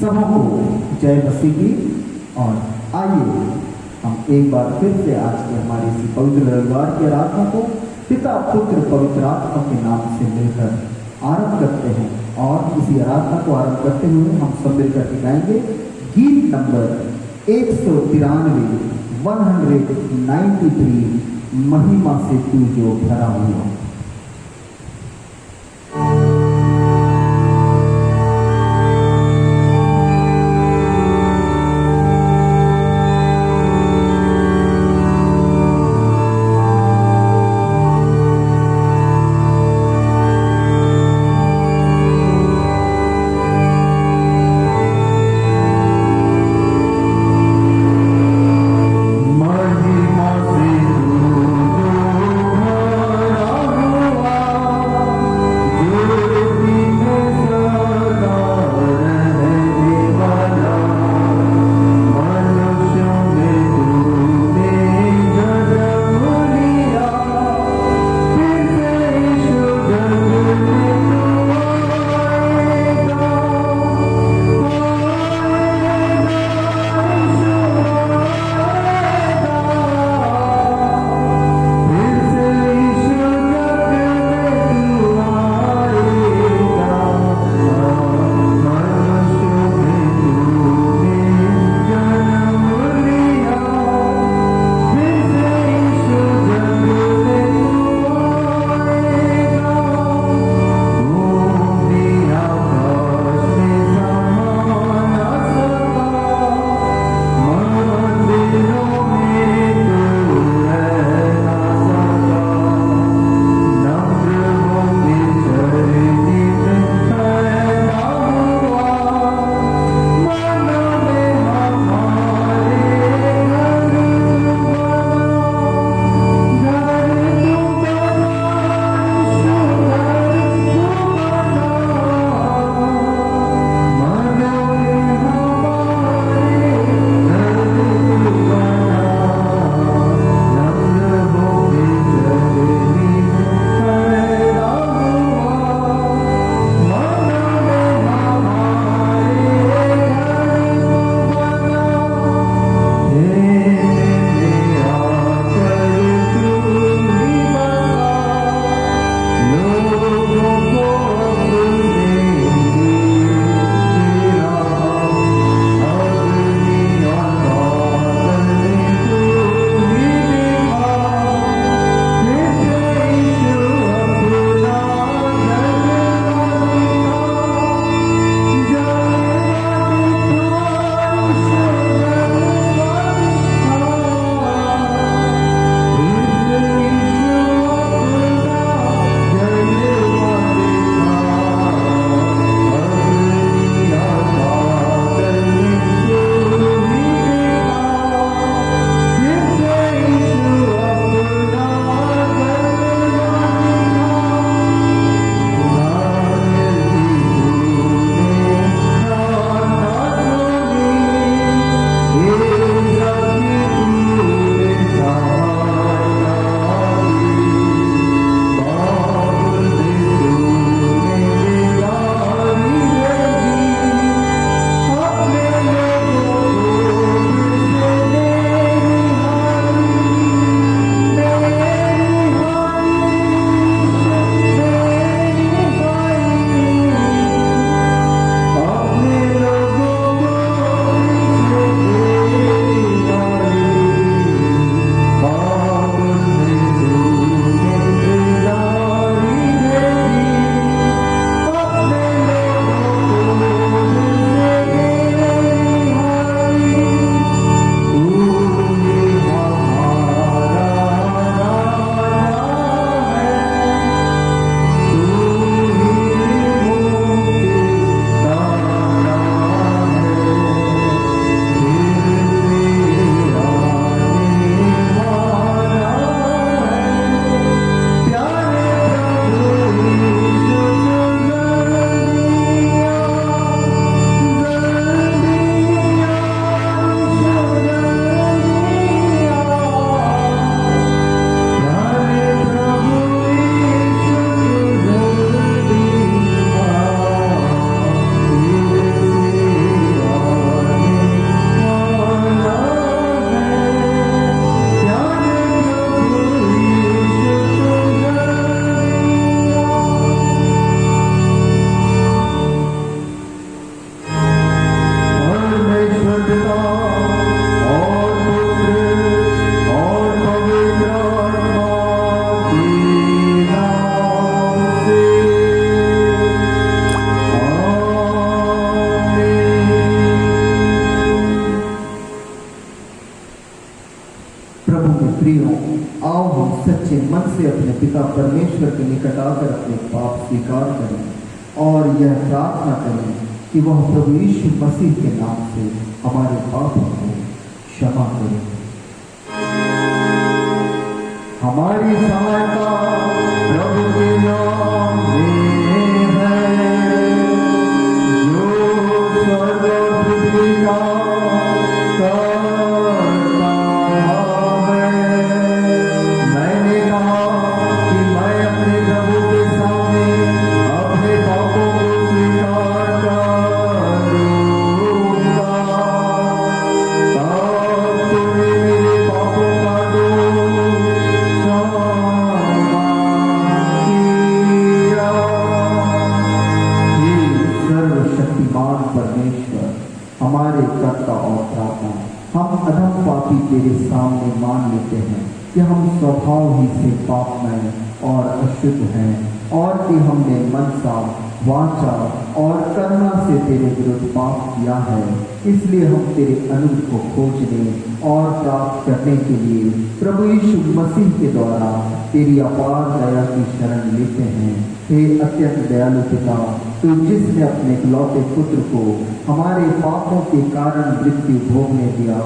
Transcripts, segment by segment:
सबको जय मसीह की। और आइए हम एक बार फिर से आज की हमारी इसी पवित्र रविवार की आराधना को पिता पुत्र पवित्र आत्मा के नाम से मिलकर आरंभ करते हैं। और इसी आराधना को आरंभ करते हुए हम सब मिलकर के गाएंगे गीत नंबर 193 193 महिमा से तू जो भरा हुआ। महिमा से तू जो भरा पिता परमेश्वर के निकट आकर अपने पाप स्वीकार करें और यह प्रार्थना करें कि वह प्रभु यीशु मसीह के नाम से हमारे पापों को क्षमा करें। हमारी सहायता प्रभु के नाम में है, जो स्वर्ग और पृथ्वी का करता है। मैंने कहा कि मैं अपने प्रभु के सामने अपने पापों को स्वीकार करूंगा, तब तूने मेरे पापों का दोष क्षमा किया। हे सर्वशक्तिमान परमेश्वर, हमारे कर्ता और प्रार्थना, हम अधम पापी तेरे सामने मान लेते हैं कि हम स्वभाव ही से पापमय और अशुद्ध हैं और कि हमने मनसा, वाचा और कर्म से तेरे विरुद्ध पाप किया है। इसलिए हम तेरे अनुग्रह को खोजने और प्राप्त करने के लिए प्रभु यीशु मसीह के द्वारा तेरी अपार दया की शरण लेते हैं। हे अत्यंत दयालु पिता, तू जिसने अपने इकलौते पुत्र को हमारे पापों के कारण मृत्यु भोगने दिया,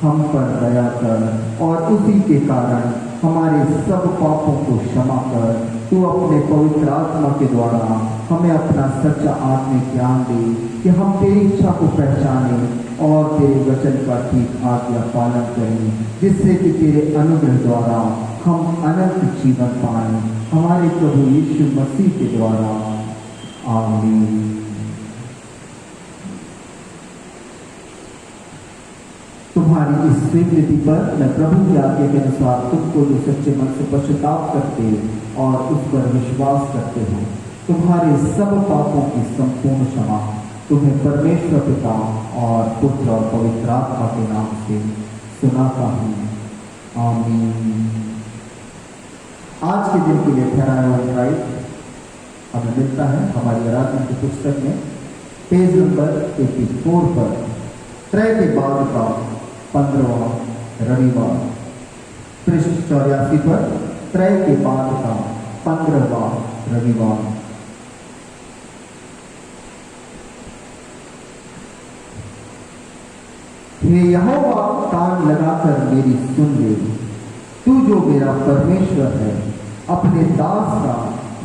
हम पर दया कर और उसी के कारण हमारे सब पापों को क्षमा कर तू अपने पवित्र आत्मा के द्वारा हमें अपना सच्चा आत्मिक ज्ञान दे कि हम तेरी इच्छा को पहचाने और तेरे वचन का ठीक आज्ञा पालन करें, जिससे कि तेरे अनुग्रह द्वारा हम अनंत जीवन पाएं, हमारे प्रभु यीशु मसीह के द्वारा। आमीन। तुम्हारी इस स्वीकृति पर मैं प्रभु की आज्ञा के अनुसार तुमको जो सच्चे मन से पश्चाताप करते और उस पर विश्वास करते हो, तुम्हारे सब पापों की संपूर्ण क्षमा तुम्हें परमेश्वर पिता और पुत्र और पवित्र आत्मा के नाम से सुनाता हूँ। आमीन। आज के दिन के लिए ठहराया हुआ राइट हमें मिलता है हमारी आराधना की पुस्तक में पेज नंबर 84 पर त्रय के बाद का 15वां रविवार, पृष्ठ 84 पर त्रय के बाद का 15वां रविवार। हे यहोवा, कान लगाकर मेरी सुन ले, तू जो मेरा परमेश्वर है, अपने दास का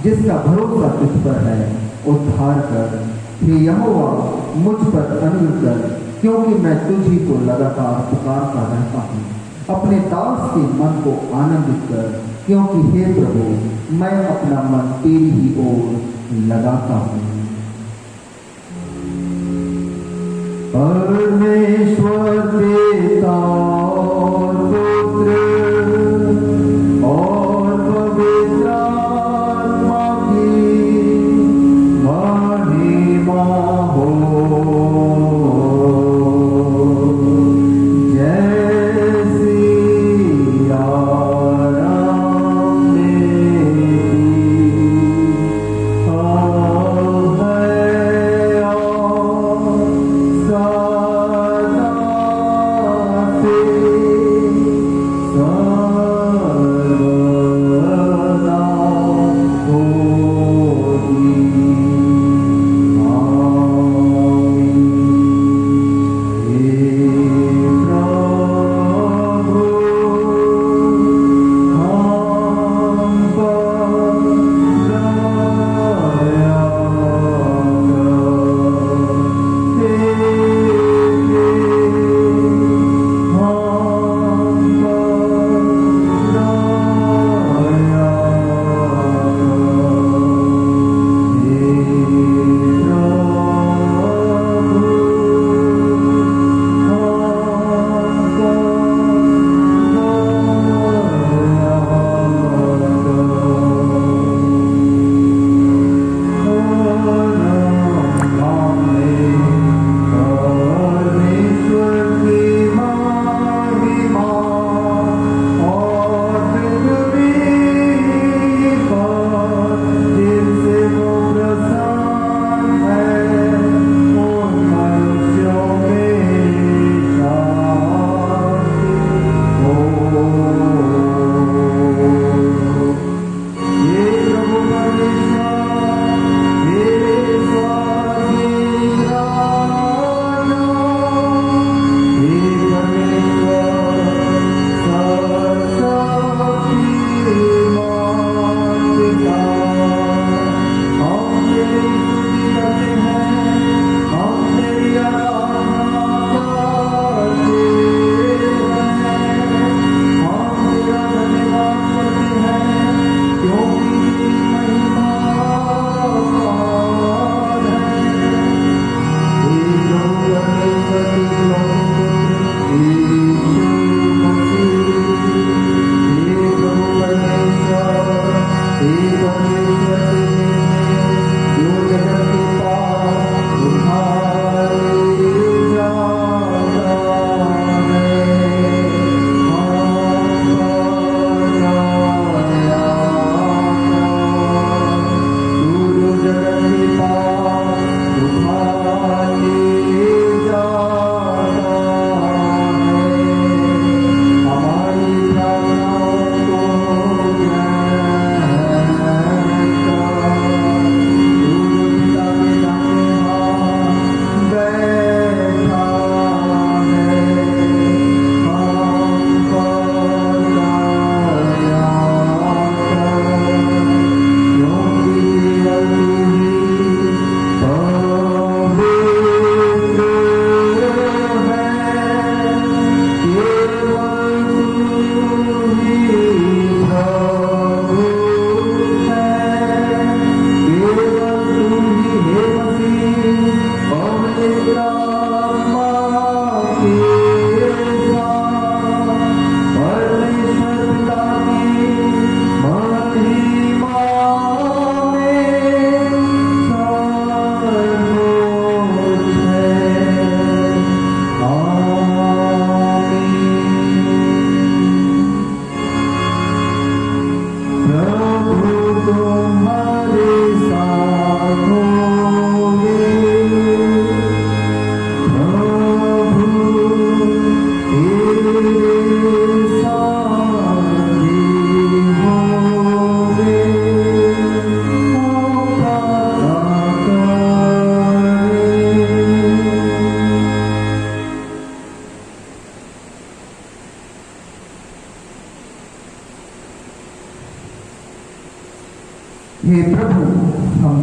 जिसका भरोसा तुझ पर है उद्धार कर। हे यहोवा, मुझ पर अनुग्रह कर, क्योंकि मैं तुझी को लगातार पुकारता रहता हूँ। अपने दास के मन को आनंदित कर, क्योंकि हे प्रभु, मैं अपना मन तेरी ही ओर लगाता हूँ। परमेश्वर पिता और पुत्र और पवित्र आत्मा की महिमा हो, जैसी आराम में सदा से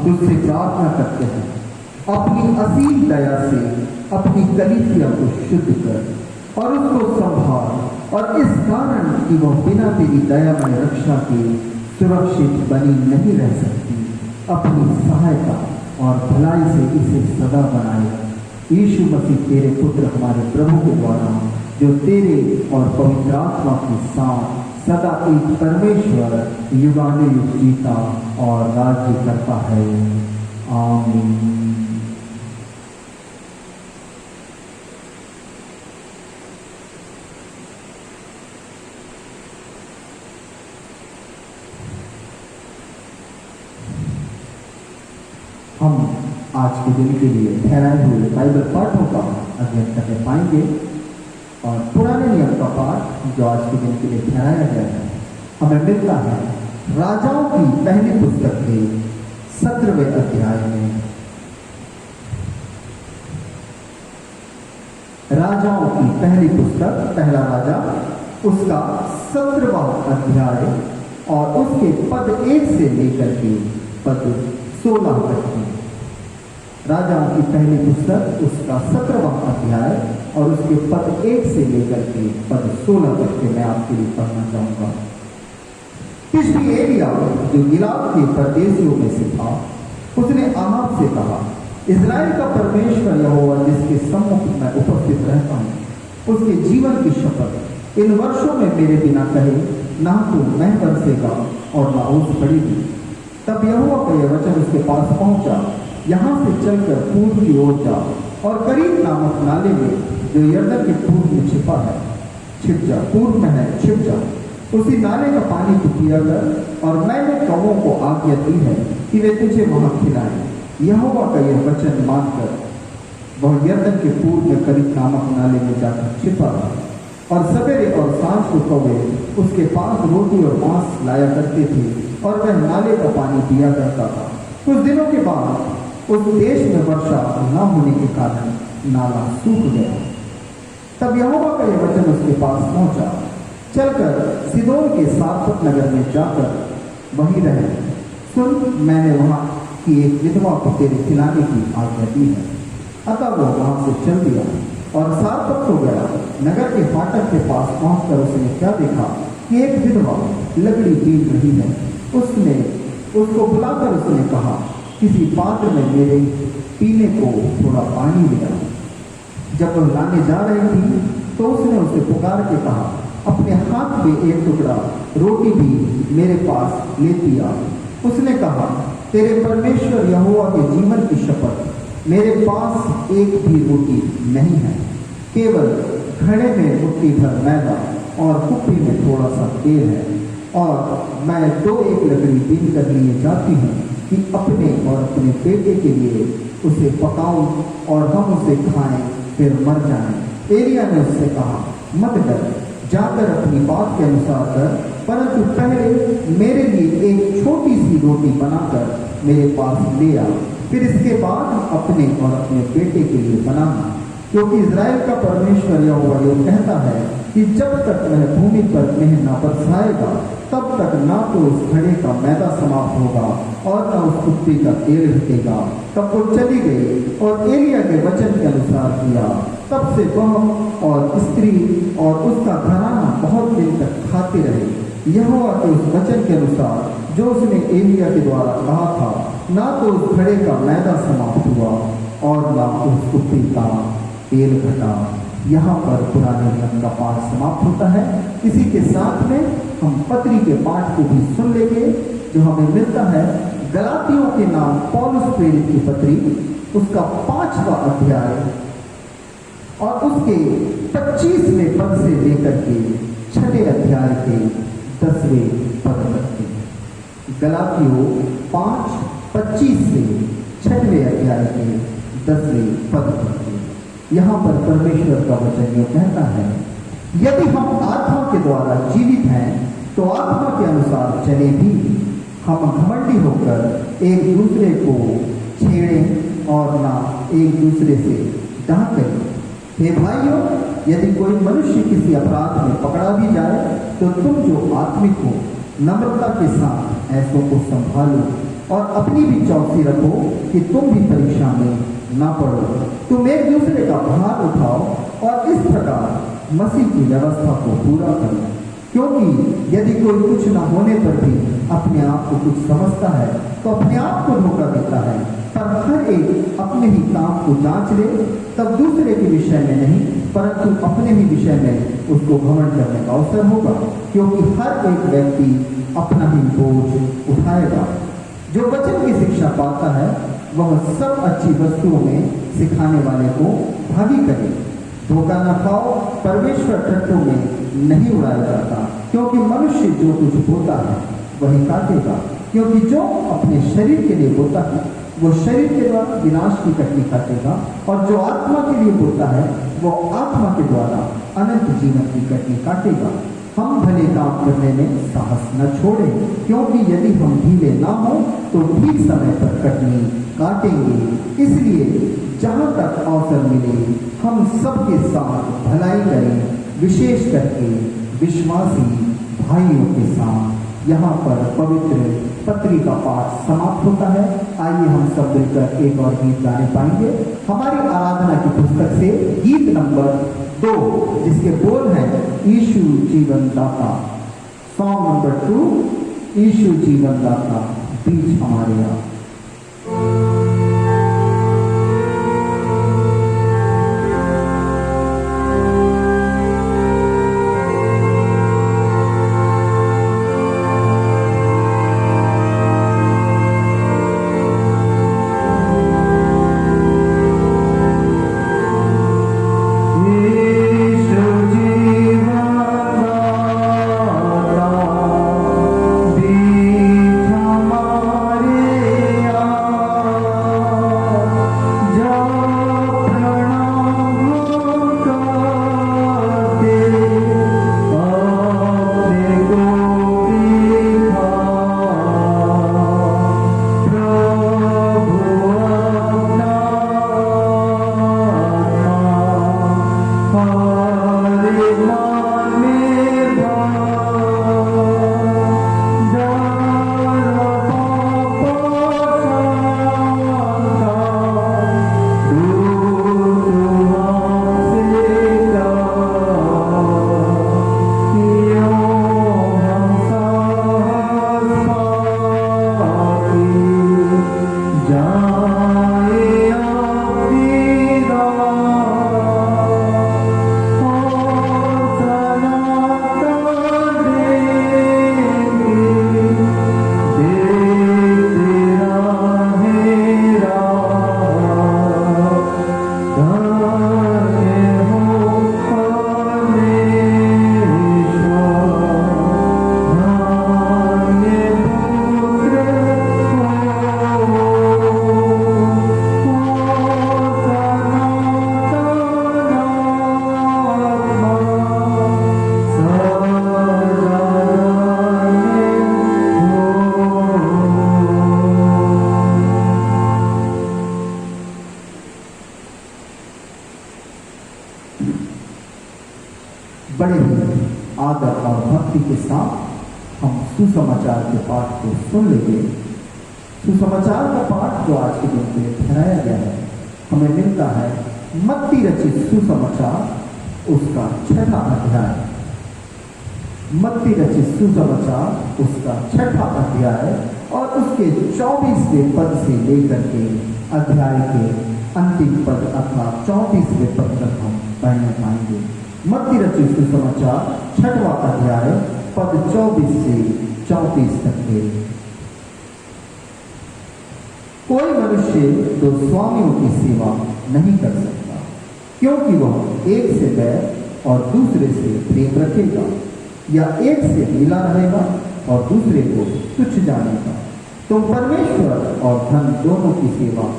तुझसे प्रार्थना करते हैं, अपनी असीम दया से अपनी कलीसिया को शुद्ध कर और उसको संभाल, और इस कारण कि वह बिना तेरी दयामय रक्षा के सुरक्षित बनी नहीं रह सकती, अपनी सहायता और भलाई से इसे सदा बनाए। यीशु मसीह तेरे पुत्र हमारे प्रभु के द्वारा, जो तेरे और पवित्र आत्मा के साथ सदा एक परमेश्वर युगानुयुग जीता और राज्य करता है। आमीन। हम आज के दिन के लिए ठहराए हुए बाइबल पाठों का अध्ययन करने पाएंगे, और पुराने नियम का पाठ जो आज के दिन के लिए ठहराया गया है हमें मिलता है राजाओं की पहली पुस्तक के 17वें अध्याय में। राजाओं की पहली पुस्तक पहला राजा उसका 17वां अध्याय और उसके पद 1 से लेकर के पद 16 तक है। राजाओं की पहली पुस्तक उसका 17वां अध्याय और उसके पद 1 से लेकर के पद 16 तक के मैं आपके लिए पढ़ना चाहूंगा। तिशबी एलिया जो गिलाद के परदेशियों में से था, उसने आहाब से कहा, इज़राइल का परमेश्वर यहोवा जिसके सम्मुख मैं उपस्थित रहता हूँ, उसके जीवन की शपथ, इन वर्षों में मेरे बिना कहे ना तो मैं बरसेगा और ना ओस पड़ेगी। तब यहोवा का यह वचन उसके पास पहुंचा, यहाँ से चलकर पूर्व की ओर जा और करीब नामक नाले में जो यरदन के पूर्व में छिपा है छिप जा, पूर्व में है छिप जा। उसी नाले का पानी तू पिया कर, और मैंने कौवों को आज्ञा दी है कि वे तुझे वहां खिलाएं। यहोवा का यह वचन मानकर वह यरदन के पूर्व में करीब नामक नाले में जाकर छिपा, और सवेरे और सांझ को कौवे उसके पास रोटी और मांस लाया करते थे, और वह नाले का पानी पिया करता था। कुछ दिनों के बाद उस देश में वर्षा न होने के कारण नाला सूख गया। तब यहोवा का यह वचन उसके पास पहुंचा, चलकर सिदोन के सारपत नगर में जाकर वहीं रहे। सुन, मैंने वहां की एक विधवा को तेरे खिलाने की आज्ञा दी है। अतः वो वहां से चल दिया और सारपत हो गया। नगर के फाटक के पास पहुंचकर उसने क्या देखा कि एक विधवा लकड़ी बीन रही है। उसने उसको बुलाकर उसने कहा, किसी पात्र में मेरे पीने को थोड़ा पानी ले आओ। जब वह लाने जा रही थी तो उसने उसे पुकार के कहा, अपने हाथ में एक टुकड़ा रोटी भी मेरे पास लेती आ। उसने कहा, तेरे परमेश्वर यहोवा के जीवन की शपथ, मेरे पास एक भी रोटी नहीं है, केवल घड़े में मुट्ठी भर मैदा और कुप्पी में थोड़ा सा तेल है, और मैं 1 लकड़ी बीन कर लिए जाती हूँ कि अपने और अपने बेटे के लिए उसे पकाऊं और हम उसे खाएं फिर मर जाएं। एलिया ने उससे कहा, मत डर, जाकर अपनी बात के अनुसार कर, परंतु पहले मेरे लिए एक छोटी सी रोटी बनाकर मेरे पास ले आ, फिर इसके बाद अपने और अपने बेटे के लिए बनाना, क्योंकि इज़राइल का परमेश्वर यहोवा यह कहता है कि जब तक वह भूमि पर मेंह न बरसाएगा तब तक ना तो उस घड़े का मैदा समाप्त होगा और न उस कुप्पी का तेल घटेगा। तब वो चली गई और एलिया के वचन के अनुसार किया। तब से वह और स्त्री और उसका घराना बहुत दिन तक खाते रहे, यहोवा के उस वचन के अनुसार जो उसने एलिया के द्वारा कहा था। ना तो उस घड़े का मैदा समाप्त हुआ और ना उस कुप्पी का तेल घटा। यहाँ पर पुराने नियम का पाठ समाप्त होता है। इसी के साथ में हम पत्री के पाठ को भी सुन लेंगे जो हमें मिलता है गलातियों के नाम पौलुस प्रेरित की पत्री, उसका 5वां अध्याय और उसके 25वें पद से लेकर के 6ठे अध्याय के 10वें पद तक के। गलातियों 5:25 से 6वें अध्याय के 10वें पद तक के। यहाँ पर परमेश्वर का वचन यह कहता है, यदि हम आत्मा के द्वारा जीवित हैं तो आत्मा के अनुसार चले भी। हम घमंडी होकर एक दूसरे को छेड़ें और ना एक दूसरे से डांटें। हे भाइयों, यदि कोई मनुष्य किसी अपराध में पकड़ा भी जाए तो तुम जो आत्मिक हो नम्रता के साथ ऐसों को संभालो, और अपनी भी चौकसी रखो कि तुम भी परीक्षा में ना पड़ो। तुम एक दूसरे का भार उठाओ और इस प्रकार मसीह की व्यवस्था को पूरा करो। क्योंकि यदि कोई कुछ न होने पर भी अपने आप को कुछ समझता है तो अपने आप को धोखा देता है। पर हर एक अपने ही काम को जांच ले, तब दूसरे के विषय में नहीं परंतु अपने ही विषय में उसको घमंड करने का अवसर होगा। क्योंकि हर एक व्यक्ति अपना ही बोझ उठाएगा। जो वचन की शिक्षा पाता है वह सब अच्छी वस्तुओं में सिखाने वाले को भागी करे। धोखा न खाओ, परमेश्वर टट्टों में नहीं उड़ाया जाता। क्योंकि मनुष्य जो कुछ बोता है वही काटेगा। क्योंकि जो अपने शरीर के लिए बोता है वो शरीर के द्वारा विनाश की कटनी काटेगा, और जो आत्मा के लिए बोता है वो आत्मा के द्वारा अनंत जीवन की कटनी काटेगा। हम भले काम करने में साहस न छोड़ें, क्योंकि यदि हम ढीले ना हो तो ठीक समय पर कटनी काटेंगे। इसलिए जहाँ तक अवसर मिले हम सबके साथ भलाई करें, विशेष करके विश्वासी भाइयों के साथ। यहाँ पर पवित्र पत्री का पाठ समाप्त होता है। आइए हम सब मिलकर एक और गीत गाने पाएंगे हमारी आराधना की पुस्तक से, गीत नंबर 2, जिसके बोल हैं यीशु जीवन दाता। सॉन्ग नंबर 2, यीशु जीवन दाता बीच हमारे यहाँ। बड़े ही आदर और भक्ति के साथ हम सुसमाचार के पाठ को सुन लेंगे। सुसमाचार का पाठ जो आज के दिन के लिए ठहराया गया है हमें मिलता है मत्ती रचित सुसमाचार उसका 6वां अध्याय। मत्ती रचित सुसमाचार उसका 6वां अध्याय और उसके 24वें पद से लेकर के अध्याय के अंतिम पद अर्थात 34वें पद तक हम पढ़ने पाएंगे। मत्ती रचित सुसमाचार 6वां अध्याय पद 24 से 34 तक के। कोई मनुष्य दो स्वामियों की सेवा नहीं कर सकता, क्योंकि वह एक से बैर और दूसरे से प्रेम रखेगा, या एक से मिला रहेगा और दूसरे को तुच्छ जानेगा। तुम परमेश्वर और धन दोनों की सेवा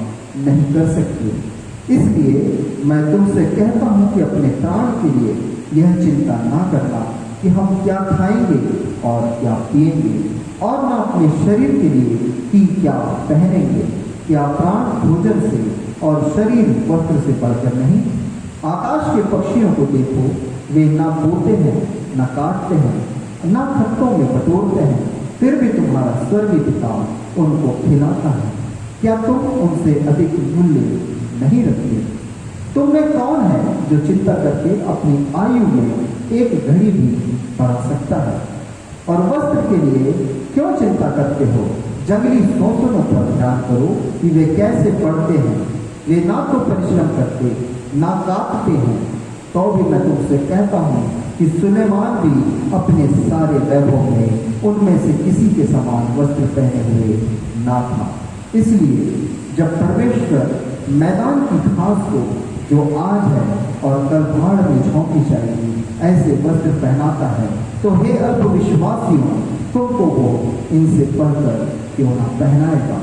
नहीं कर सकते। इसलिए मैं तुमसे कहता हूं कि अपने प्राण के लिए यह चिंता ना करना कि हम क्या खाएंगे और क्या पिएंगे, और न अपने शरीर के लिए कि क्या पहनेंगे। क्या प्राण भोजन से और शरीर वस्त्र से बढ़कर नहीं? आकाश के पक्षियों को देखो, वे ना बोते हैं, ना काटते हैं, ना खत्तों में बटोरते हैं, फिर भी तुम्हारा स्वर्गीय पिता उनको खिलाता है, क्या तुम उनसे अधिक मूल्य नहीं रखते? तुम में कौन है जो चिंता करके अपनी आयु में एक घड़ी भी बढ़ा सकता है? और वस्त्र के लिए क्यों चिंता करते हो? जंगली सोसनों पर ध्यान करो कि वे कैसे बढ़ते हैं। वे ना तो परिश्रम करते ना काटते हैं, तो भी मैं तुमसे कहता हूँ कि सुलेमान भी अपने सारे वैभव में उनमें से किसी के समान वस्त्र पहने हुए ना था। इसलिए जब परमेश्वर मैदान की घास को जो आज है और कल भाड़ में झोंकी जाएगी ऐसे वस्त्र पहनाता है, तो हे अल्पविश्वासियों, तुमको वो इनसे बढ़कर क्यों ना पहनाएगा।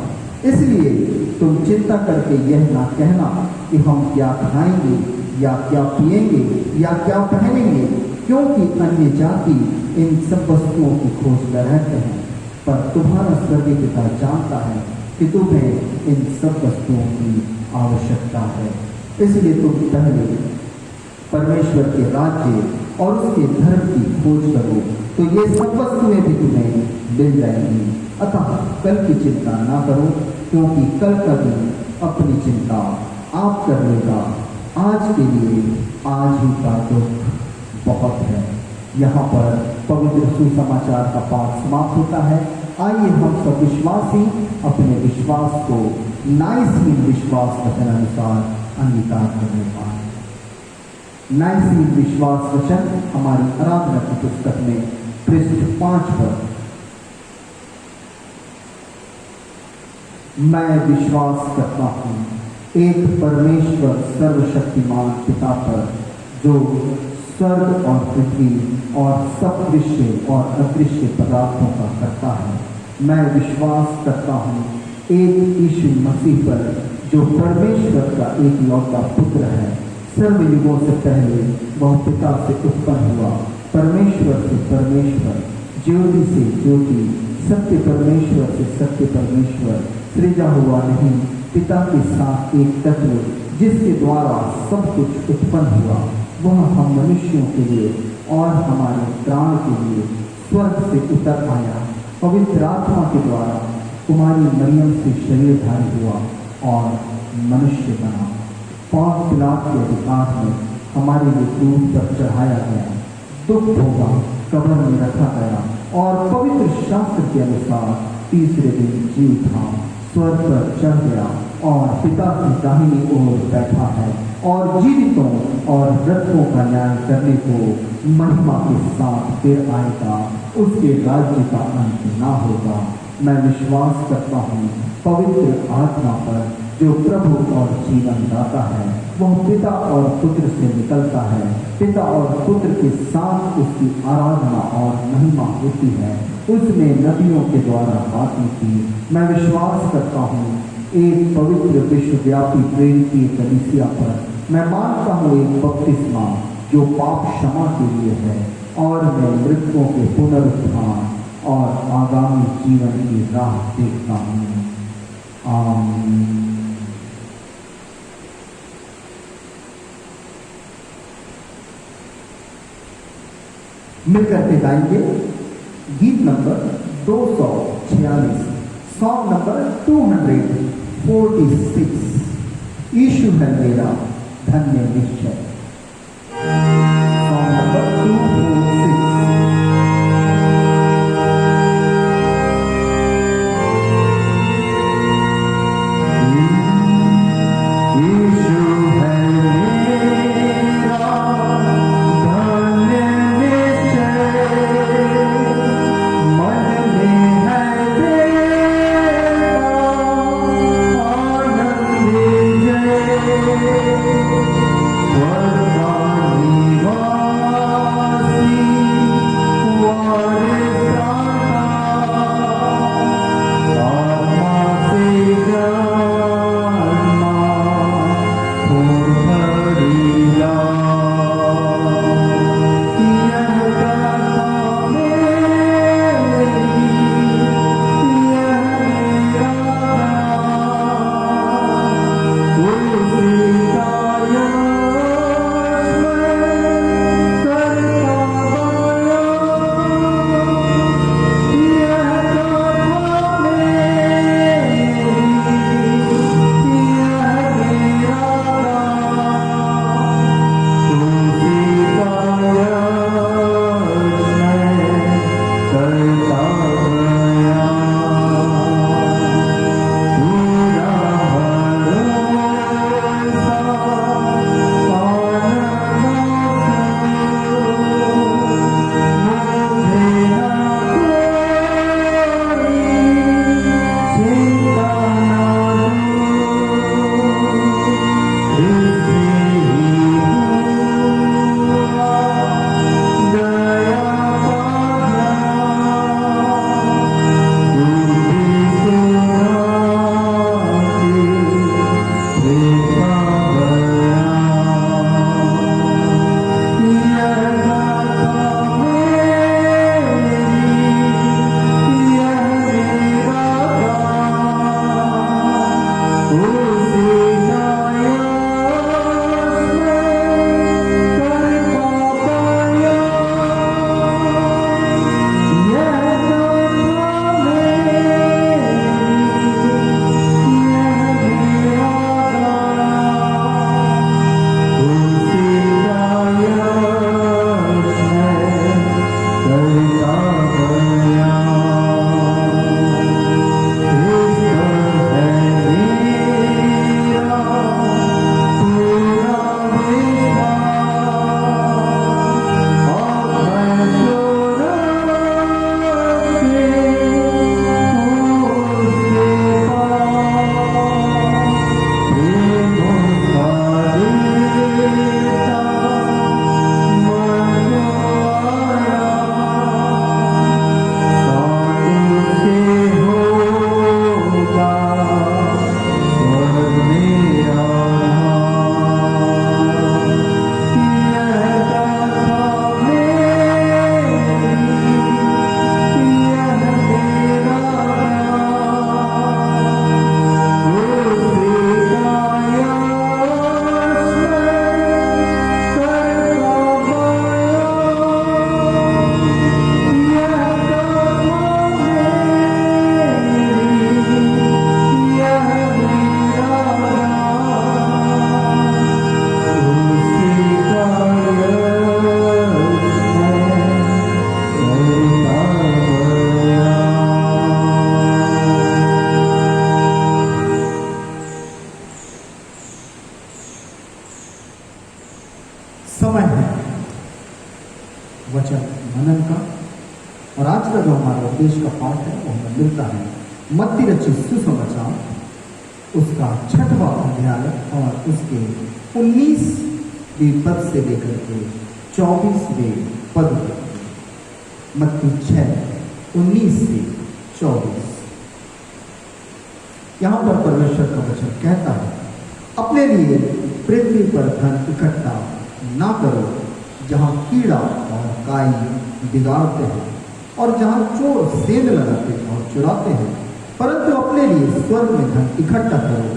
इसलिए तुम चिंता करके यह ना कहना कि हम क्या खाएंगे या क्या पिएंगे या क्या पहनेंगे, क्योंकि अन्य जाति इन सब वस्तुओं की खोज में रहते हैं। पर तुम्हारा स्वर्गीय पिता जानता है कि तुम्हें इन सब वस्तुओं की आवश्यकता है। इसलिए तुम पहले परमेश्वर के राज्य और उसके धर्म की खोज करो, तो ये सब वस्तुएं भी तुम्हें मिल जाएंगी। अतः कल की चिंता ना करो, क्योंकि कल का दिन अपनी चिंता आप कर लेगा। आज के लिए आज ही का दुख बहुत है। यहाँ पर पवित्र सुसमाचार का पाठ समाप्त होता है। आइए हम सब विश्वासी अपने विश्वास को नाइसीन विश्वास वचन अनुसार अंगीकार करने पाए। नाइसीन विश्वास वचन हमारी आराधना की पुस्तक में पृष्ठ 5 पर, मैं विश्वास करता हूँ एक परमेश्वर सर्वशक्तिमान पिता पर, जो स्वर्ग और पृथ्वी और सब दृश्य और अदृश्य पदार्थों का करता है। मैं विश्वास करता हूँ एक यीशु मसीह पर, जो परमेश्वर का एक लौता पुत्र है। सर्वयुगों से पहले वह पिता से उत्पन्न हुआ, परमेश्वर से परमेश्वर, ज्योति से ज्योति, सत्य परमेश्वर से सत्य परमेश्वर, सृजा हुआ नहीं, पिता के साथ एक तत्व, जिसके द्वारा सब कुछ उत्पन्न हुआ। वह हम मनुष्यों के लिए और हमारे प्राण के लिए स्वर्ग से उतर आया, पवित्र आत्मा के द्वारा कुमारी मरियम से शरीरधारी हुआ और मनुष्य बना। पौंस पिलात के अधिकार में हमारे लिए क्रूस पर चढ़ाया गया, दुख भोगा, कब्र में रखा गया और पवित्र शास्त्र के अनुसार तीसरे दिन जी उठा, स्वर्ग पर चढ़ गया और पिता की दाहिनी ओर बैठा है और जीवितों और मृतकों का न्याय करने को महिमा के साथ फिर आएगा। उसके राज्य का अंत ना होगा। मैं विश्वास करता हूँ पवित्र आत्मा पर, जो प्रभु और जीवन दाता है। वह पिता और पुत्र से निकलता है, पिता और पुत्र के साथ उसकी आराधना और महिमा होती है। उसने नबियों के द्वारा बातें की। मैं विश्वास करता हूँ एक पवित्र विश्वव्यापी प्रेरित कलीसिया पर। मैं मानता हूँ एक बपतिस्मा जो पाप क्षमा के लिए है, और मैं मृतकों के पुनरुत्थान और आगामी जीवन की राह देखता हूँ। आमीन। मिलकर के गाएंगे गीत नंबर 246, सॉन्ग नंबर 246, यीशु है मेरा धन्य निश्चय। Song number 246। समय है वचन मनन का। और आज का जो हमारा देश का पाठ है वो हमें मिलता है मत्ती रचित सुसमाचार उसका 6वां अध्याय और उसके 19वें पद से लेकर के 24वें पद तक। मत्ती 6:19 से 24। यहां पर परमेश्वर का वचन कहता है, अपने लिए पृथ्वी पर धन इकट्ठा ना करो, जहां कीड़ा और काई बिगाड़ते हैं और जहां चोर सेंध लगाते और चुराते हैं, परंतु अपने लिए स्वर्ग में धन इकट्ठा करो,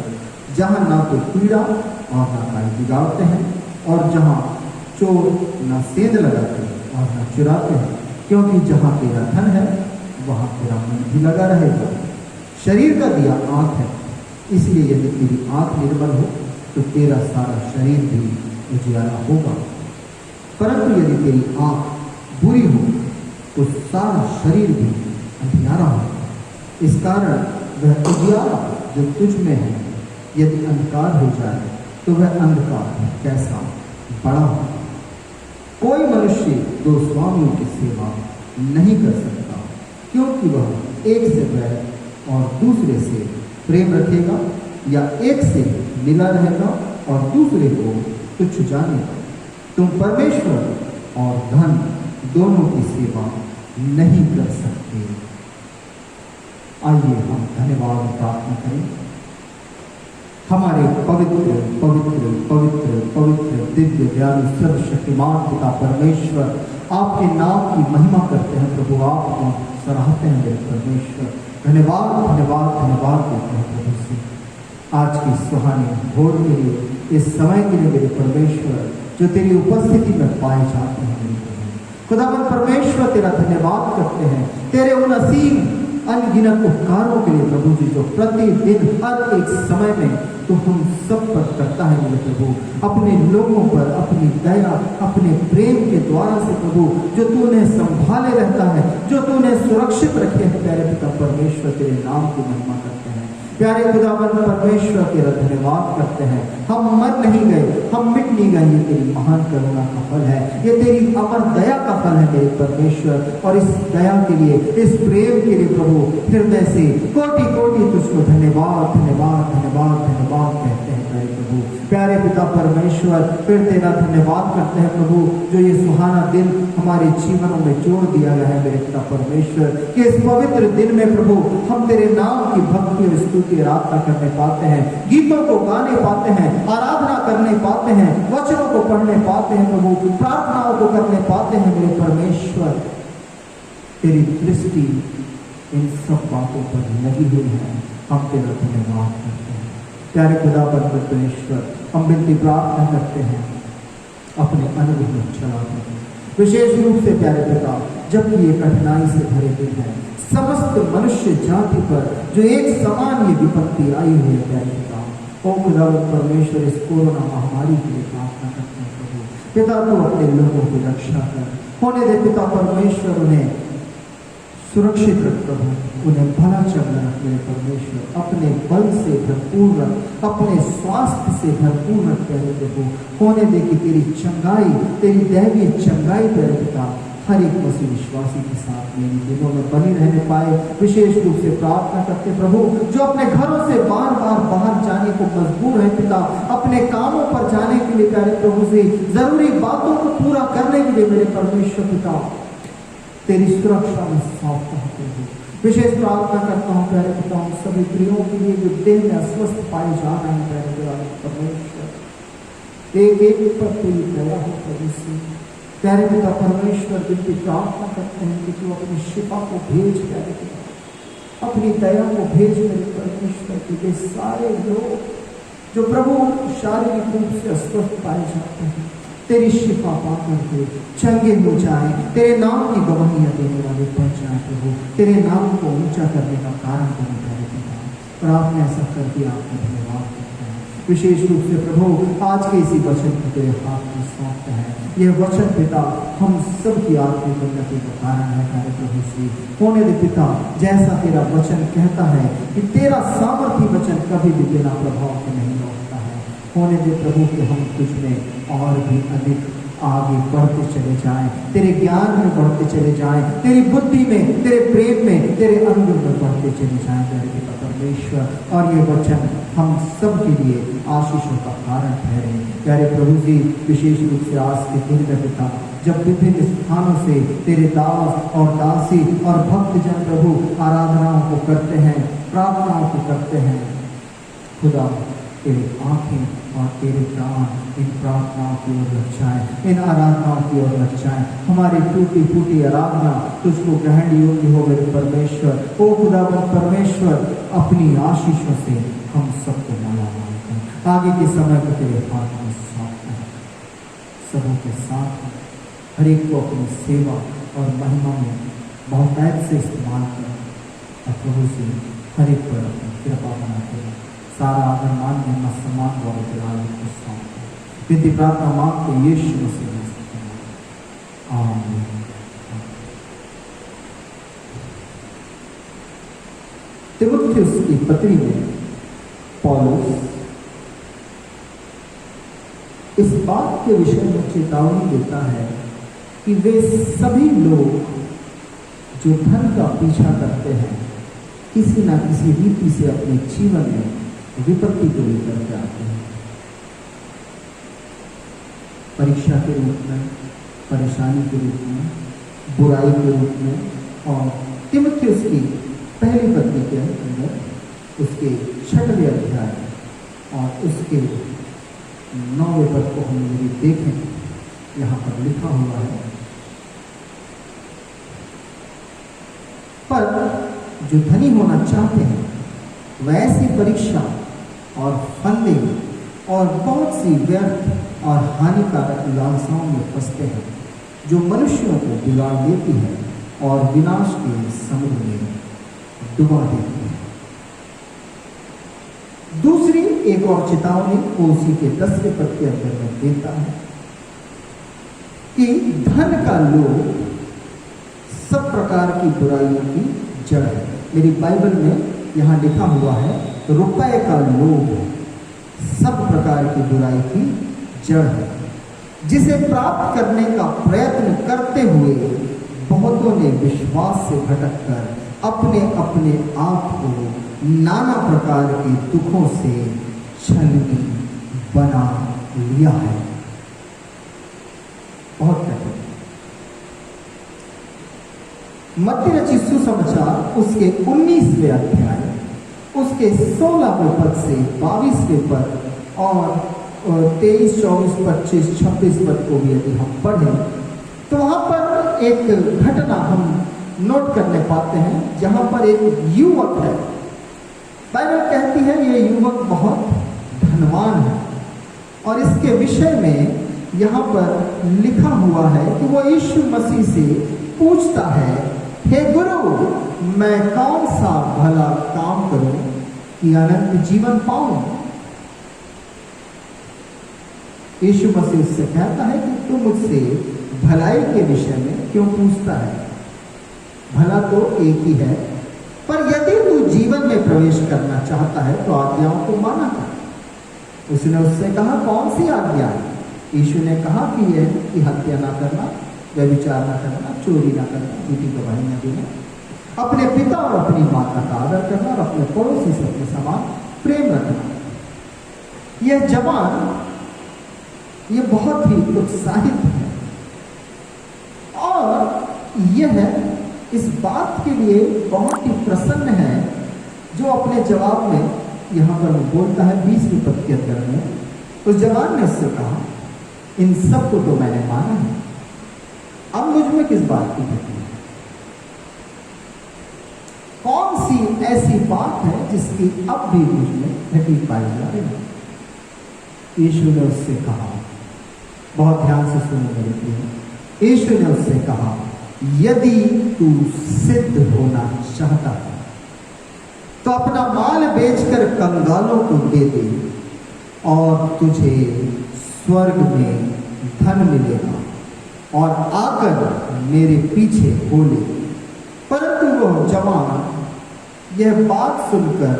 जहां ना तो कीड़ा और ना काई बिगाड़ते हैं और जहां चोर ना सेंध लगाते हैं और ना चुराते हैं, क्योंकि जहां तेरा धन है वहां तेरा मन भी लगा रहेगा। शरीर का दिया आंख है, इसलिए यदि तेरी आंख निर्मल हो तो तेरा सारा शरीर भी उजियारा होगा, परंतु यदि तेरी आंख बुरी हो तो सारा शरीर भी अंधियारा होगा। इस कारण वह उजियारा जो तुझ में है यदि अंधकार हो जाए तो वह अंधकार कैसा बड़ा हो। कोई मनुष्य दो स्वामियों की सेवा नहीं कर सकता, क्योंकि वह एक से बैर और दूसरे से प्रेम रखेगा, या एक से मिला रहेगा और दूसरे को तुच्छ जानेगा। तुम परमेश्वर और धन दोनों की सेवा नहीं कर सकते। आइए हम धन्यवाद प्रार्थना करें। हमारे पवित्र पवित्र पवित्र पवित्र दिव्य दयालु सर्वशक्तिमान पिता परमेश्वर, आपके नाम की महिमा करते हैं प्रभु, आपको सराहते हैं मेरे परमेश्वर। धन्यवाद धन्यवाद धन्यवाद देते हैं प्रभु से आज की सुहानी भोर के लिए, इस समय के लिए मेरे परमेश्वर, जो तेरी उपस्थिति में पाए जाते हैं मेरे प्रभु। खुदावंद परमेश्वर तेरा धन्यवाद करते हैं तेरे उन असीम अनगिनत उपकारों के लिए प्रभु जी, जो प्रतिदिन हर एक समय में तो हम सब पर करता है मेरे प्रभु, अपने लोगों पर अपनी दया अपने प्रेम के द्वारा से प्रभु, जो तूने संभाले रहता है, जो तूने सुरक्षित रखे हैं प्यारे पिता परमेश्वर, तेरे नाम की महिमा करते हैं। प्यारे खुदावंद परमेश्वर तेरा धन्यवाद करते हैं। हम मर नहीं गए, हम मिट नहीं गए, ये तेरी महान करुणा का फल है, ये तेरी अमर दया का फल है मेरे परमेश्वर। और इस दया के लिए, इस प्रेम के लिए प्रभु हृदय से कोटि कोटि तुझको धन्यवाद धन्यवाद धन्यवाद धन्यवाद कहते हैं मेरे प्रभु। प्यारे पिता परमेश्वर, फिर तेरा धन्यवाद करते हैं प्रभु, जो ये सुहाना दिन हमारे जीवनों में जोड़ दिया गया है मेरे पिता परमेश्वर, कि इस पवित्र दिन में प्रभु हम तेरे नाम की भक्ति और स्तुति आराधना करने पाते हैं, गीतों को गाने पाते हैं, आराधना करने पाते हैं, वचनों को पढ़ने पाते हैं प्रभु, प्रार्थनाओं को करने पाते हैं मेरे परमेश्वर। तेरी दृष्टि इन सब बातों पर लगी हुई है, हम तेरा धन्यवाद करते हैं। प्यारे खुदा परमेश्वर, हम विनती प्रार्थना करते हैं, अपने अनुभव में चलाते हैं, विशेष रूप से प्यारे पिता, जबकि ये कठिनाई से भरे दिन है, समस्त मनुष्य जाति पर जो एक समान ये विपत्ति आई हुई है प्यारे पिता, ओ खुदा परमेश्वर, इस कोरोना महामारी के लिए प्रार्थना करते हैं प्रभु। पिता तू अपने लोगों की रक्षा कर, होने दे पिता परमेश्वर, उन्हें सुरक्षित रख प्रभु, उन्हें भला चंगा रख मेरे परमेश्वर, अपने बल से भरपूर रख, अपने स्वास्थ्य से भरपूर रख प्यारे प्रभु। होने दे कि तेरी चंगाई, तेरी दैवीय चंगाई प्यारे पिता हर एक मसीह विश्वासी के साथ मेरी दिनों में बनी रहने पाए। विशेष रूप से प्रार्थना करते प्रभु, जो अपने घरों से बार बार बाहर जाने को मजबूर है पिता, अपने कामों पर जाने के लिए प्यारे प्रभु से जरूरी बातों को पूरा करने के लिए मेरे परमेश्वर पिता तेरी सुरक्षा में सौंपता हूं प्रभु। विशेष प्रार्थना करता हूँ प्यारे पिता उन सभी प्रियों के लिए जो देह में अस्वस्थ पाए जा रहे हैं प्यारे परमेश्वर, एक एक पर तेरी दया हो प्रभु से। प्यारे पिता परमेश्वर, जिनकी प्रार्थना करते हैं कि तू अपनी शिफा को भेज प्यारे पिता, अपनी दया को भेज मेरे परमेश्वर, क्योंकि सारे लोग जो प्रभु शारीरिक रूप से अस्वस्थ पाए जाते हैं, तेरी शिफा पाकर के चंगे हो जाए, तेरे नाम की गवाहियां देने वाले बन जाए प्रभु, तेरे नाम को ऊंचा करने का कारण बने प्यारे पिता। और आपने ऐसा कर दिया, आपका धन्यवाद करते हैं। विशेष रूप से प्रभु आज के इसी वचन को तेरे हाथ में सौंपते हैं। यह वचन पिता हम सब की आत्मिक उन्नति का कारण है प्यारे प्रभु से। होने दे पिता, जैसा तेरा वचन कहता है कि तेरा सामर्थी वचन कभी भी बिना प्रभाव के नहीं लौटता है, होने दे प्रभु कि हम तुझ में और भी अधिक आगे बढ़ते चले जाएं, तेरे ज्ञान में बढ़ते चले जाएं, तेरी बुद्धि में, तेरे प्रेम में, तेरे अनुग्रह में बढ़ते चले जाएं मेरे पिता परमेश्वर। और ये वचन हम सब के लिए आशीषों का कारण ठहरे। प्यारे प्रभु जी, विशेष रूप से आज के दिन में पिता, जब विभिन्न स्थानों से तेरे दास और दासी और भक्तजन प्रभु आराधनाओं को करते हैं, प्रार्थनाओं को करते हैं, खुदा तेरी आंखें और तेरे प्राण इन प्रार्थनाओं की ओर लग जाए, इन आराधनाओं की ओर लग जाए। हमारी टूटी फूटी आराधना तुझको ग्रहण योग्य हो मेरे परमेश्वर। ओ खुदावंद परमेश्वर, अपनी आशीषों से हम सबको मालामाल कर। आगे के समय को तेरे हाथ में सौंपते हैं। सबों के साथ हर एक को अपनी सेवा और महिमा में बहुतायत से इस्तेमाल कर और प्रभु से हर एक पर अपनी कृपा बनाते हैं। सारा आदर मान में सम्मान द्वारा तेरा को सौंपते। विधि प्रार्थना मांगते यीशु मसीह में सकते हैं। आमीन। तीमुथियुस की पत्री में पौलुस इस बात के विषय में चेतावनी देता है कि वे सभी लोग जो धन का पीछा करते हैं, किसी न किसी रीति से अपने जीवन में विपत्ति को लेकर के आते हैं। परीक्षा के रूप में, परेशानी के रूप में, बुराई के रूप में। और तीमुथियुस की पहली पत्री के अंदर उसके 6वें अध्याय और उसके 9वें पद को हम यदि देखें, यहाँ पर लिखा हुआ है, पर जो धनी होना चाहते हैं वैसी परीक्षा और फंदे और बहुत सी व्यर्थ और हानिकारक लालसाओं में फंसते हैं, जो मनुष्यों को बिगाड़ देती है और विनाश के समुद्र में डुबा देती है। दूसरी एक और चेतावनी वो उसी के 10वें पद के अंदर में देता है कि धन का लोभ सब प्रकार की बुराइयों की जड़ है। मेरी बाइबल में यहाँ लिखा हुआ है, रुपए का लोभ सब प्रकार की बुराई की जड़ है, जिसे प्राप्त करने का प्रयत्न करते हुए बहुतों ने विश्वास से भटककर अपने अपने आप को नाना प्रकार के दुखों से छलनी बना लिया है। बहुत कठिन। मत्ती रचित सुसमाचार उसके 19वें अध्याय उसके 16वें पद से 22वें पद और 23, 24, 25, 26 पद को भी यदि हम पढ़ें तो वहाँ पर एक घटना हम नोट करने पाते हैं, जहाँ पर एक युवक है। बाइबल कहती है ये युवक बहुत धनवान है और इसके विषय में यहाँ पर लिखा हुआ है कि वो यीशु मसीह से पूछता है, हे गुरु, मैं कौन सा भला काम करूं कि अनंत जीवन पाऊं? यीशु मसीह उससे कहता है कि तू मुझसे भलाई के विषय में क्यों पूछता है? भला तो एक ही है, पर यदि तू जीवन में प्रवेश करना चाहता है तो आज्ञाओं को माना कर। उसने उससे कहा, कौन सी आज्ञा? यीशु ने कहा कि यह कि हत्या ना करना, व्यभिचार न करना, चोरी न करना, झूठी गवाही न देना, अपने पिता और अपनी माता का आदर करना और अपने पड़ोसी से अपने समान प्रेम रखना। यह जवान ये बहुत ही उत्साहित है और यह इस बात के लिए बहुत ही प्रसन्न है जो अपने जवाब में यहाँ पर बोलता है 20वें पद के अंदर में। उस जवान ने उससे कहा, इन सब को तो मैंने माना है, अब मुझ में किस बात की घटी है? कौन सी ऐसी बात है जिसकी अब भी मुझ में घटी पाई जा रही है? यीशु ने उससे कहा, बहुत ध्यान से सुनो मेरे प्रिय, यीशु ने उससे कहा, यदि तू सिद्ध होना चाहता है तो अपना माल बेचकर कंगालों को दे दे और तुझे स्वर्ग में धन मिलेगा और आकर मेरे पीछे हो ले। परंतु वह जवान यह बात सुनकर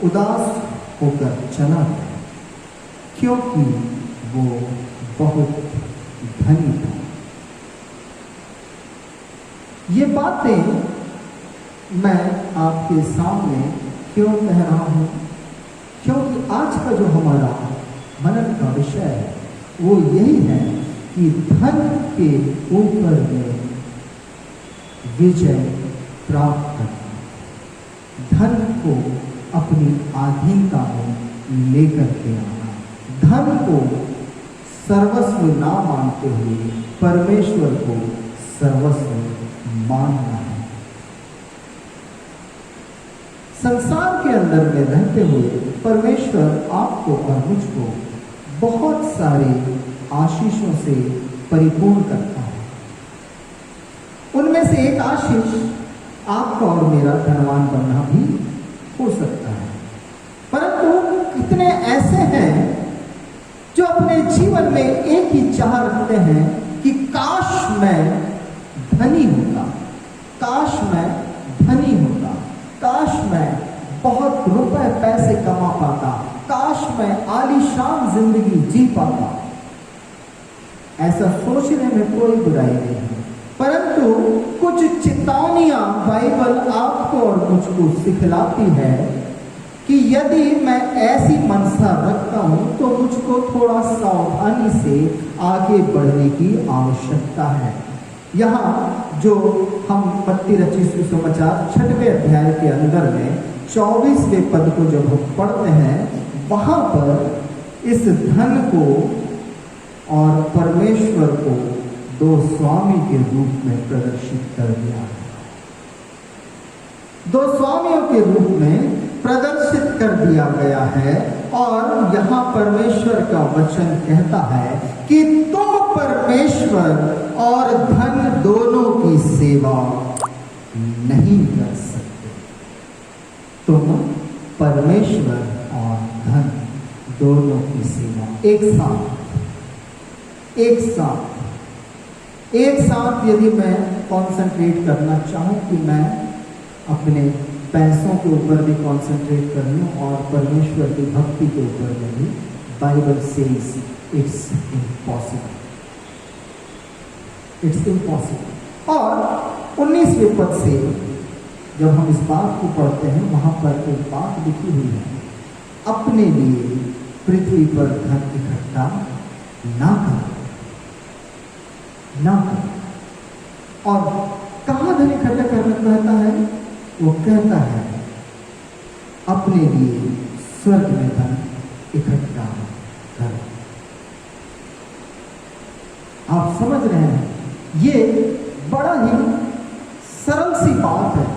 उदास होकर चला गया, क्योंकि वो बहुत धनी था। ये बातें मैं आपके सामने क्यों कह रहा हूं? क्योंकि आज का जो हमारा मनन का विषय है वो यही है कि धन के ऊपर में विजय प्राप्त करना, धन को अपनी अधीनता में लेकर के आना, धन को सर्वस्व ना मानते हुए परमेश्वर को सर्वस्व मानना है। संसार के अंदर में रहते हुए परमेश्वर आपको और मुझको बहुत सारे आशीषों से परिपूर्ण करता है। उनमें से एक आशीष आपका और मेरा धनवान बनना भी हो सकता है, परंतु कितने ऐसे हैं जो अपने जीवन में एक ही चाह रखते हैं कि काश मैं धनी होता, काश मैं धनी होता, काश मैं बहुत रुपए पैसे कमा पाता, काश मैं आलीशान जिंदगी जी पाता। ऐसा सोचने में कोई बुराई नहीं है, परंतु कुछ चेतावनियां बाइबल आपको और मुझको सिखलाती है कि यदि मैं ऐसी मनसा रखता हूं तो मुझको थोड़ा सावधानी से आगे बढ़ने की आवश्यकता है। यहाँ जो हम मत्ती रचित सुसमाचार 6वें अध्याय के अंदर में 24वें पद को जब हम पढ़ते हैं, वहां पर इस धन को और परमेश्वर को दो स्वामी के रूप में प्रदर्शित कर दिया है। दो स्वामियों के रूप में प्रदर्शित कर दिया गया है। और यहाँ परमेश्वर का वचन कहता है कि तुम परमेश्वर और धन दोनों की सेवा नहीं कर सकते। तुम परमेश्वर और धन दोनों की सेवा एक साथ यदि मैं कॉन्सेंट्रेट करना चाहूं कि मैं अपने पैसों के ऊपर भी कॉन्सेंट्रेट कर लूं और परमेश्वर की भक्ति के ऊपर में भी, बाइबल सेज इट्स इम्पॉसिबल। और 19वें पद से जब हम इस बात को पढ़ते हैं, वहां पर एक बात लिखी हुई है, अपने लिए पृथ्वी पर धन इकट्ठा ना कर। और कहां धन इकट्ठा करना कहता है? वो कहता है अपने लिए स्वर्ग में धन इकट्ठा कर। आप समझ रहे हैं, ये बड़ा ही सरल सी बात है,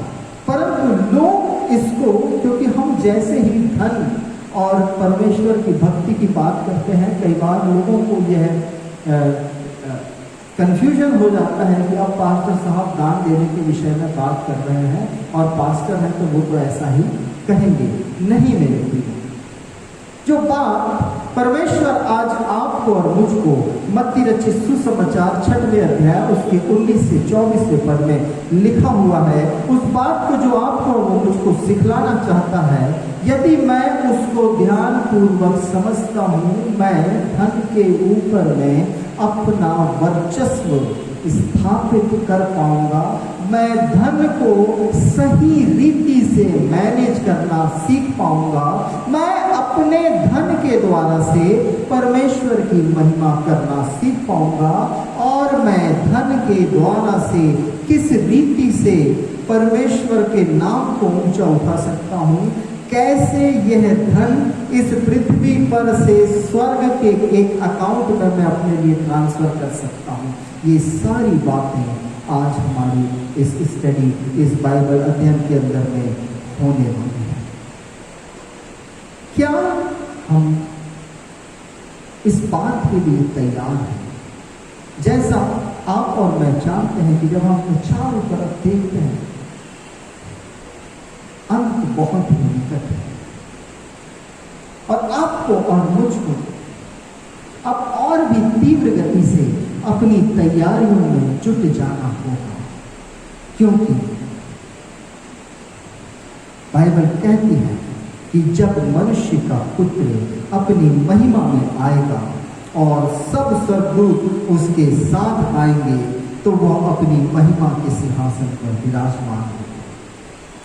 परंतु लोग इसको, क्योंकि हम जैसे ही धन और परमेश्वर की भक्ति की बात करते हैं, कई बार लोगों को यह कंफ्यूजन हो जाता है कि अब पास्टर साहब दान देने के विषय में बात कर रहे हैं और पास्टर हैं तो वो तो ऐसा ही कहेंगे। नहीं मेरे प्रिय, जो बात परमेश्वर आज आपको और मुझको मत्ती रचित सुसमाचार 6वें अध्याय उसके 19 से 24वें पद में लिखा हुआ है, उस बात को जो आपको और मुझको सिखलाना चाहता है, यदि मैं उसको ध्यान पूर्वक समझता हूँ, मैं धन के ऊपर में अपना वर्चस्व स्थापित कर पाऊंगा, मैं धन को सही रीति से मैनेज करना सीख पाऊंगा, मैं अपने धन के द्वारा से परमेश्वर की महिमा करना सीख पाऊंगा, और मैं धन के द्वारा से किस रीति से परमेश्वर के नाम को ऊंचा उठा सकता हूँ, कैसे यह धन इस पृथ्वी पर से स्वर्ग के एक अकाउंट में मैं अपने लिए ट्रांसफर कर सकता हूँ। ये सारी बातें आज हमारी इस स्टडी, इस बाइबल अध्ययन के अंदर में होने वाली है। क्या हम इस बात के लिए तैयार हैं? जैसा आप और मैं जानते हैं कि जब हम अपने चारों तरफ देखते हैं, अंत बहुत ही निकट है, और आपको और मुझको अब और भी तीव्र गति से अपनी तैयारियों में जुट जाना होगा, क्योंकि बाइबल कहती है कि जब मनुष्य का पुत्र अपनी महिमा में आएगा और सब स्वर्गदूत उसके साथ आएंगे, तो वह अपनी महिमा के सिंहासन पर विराजमान होगा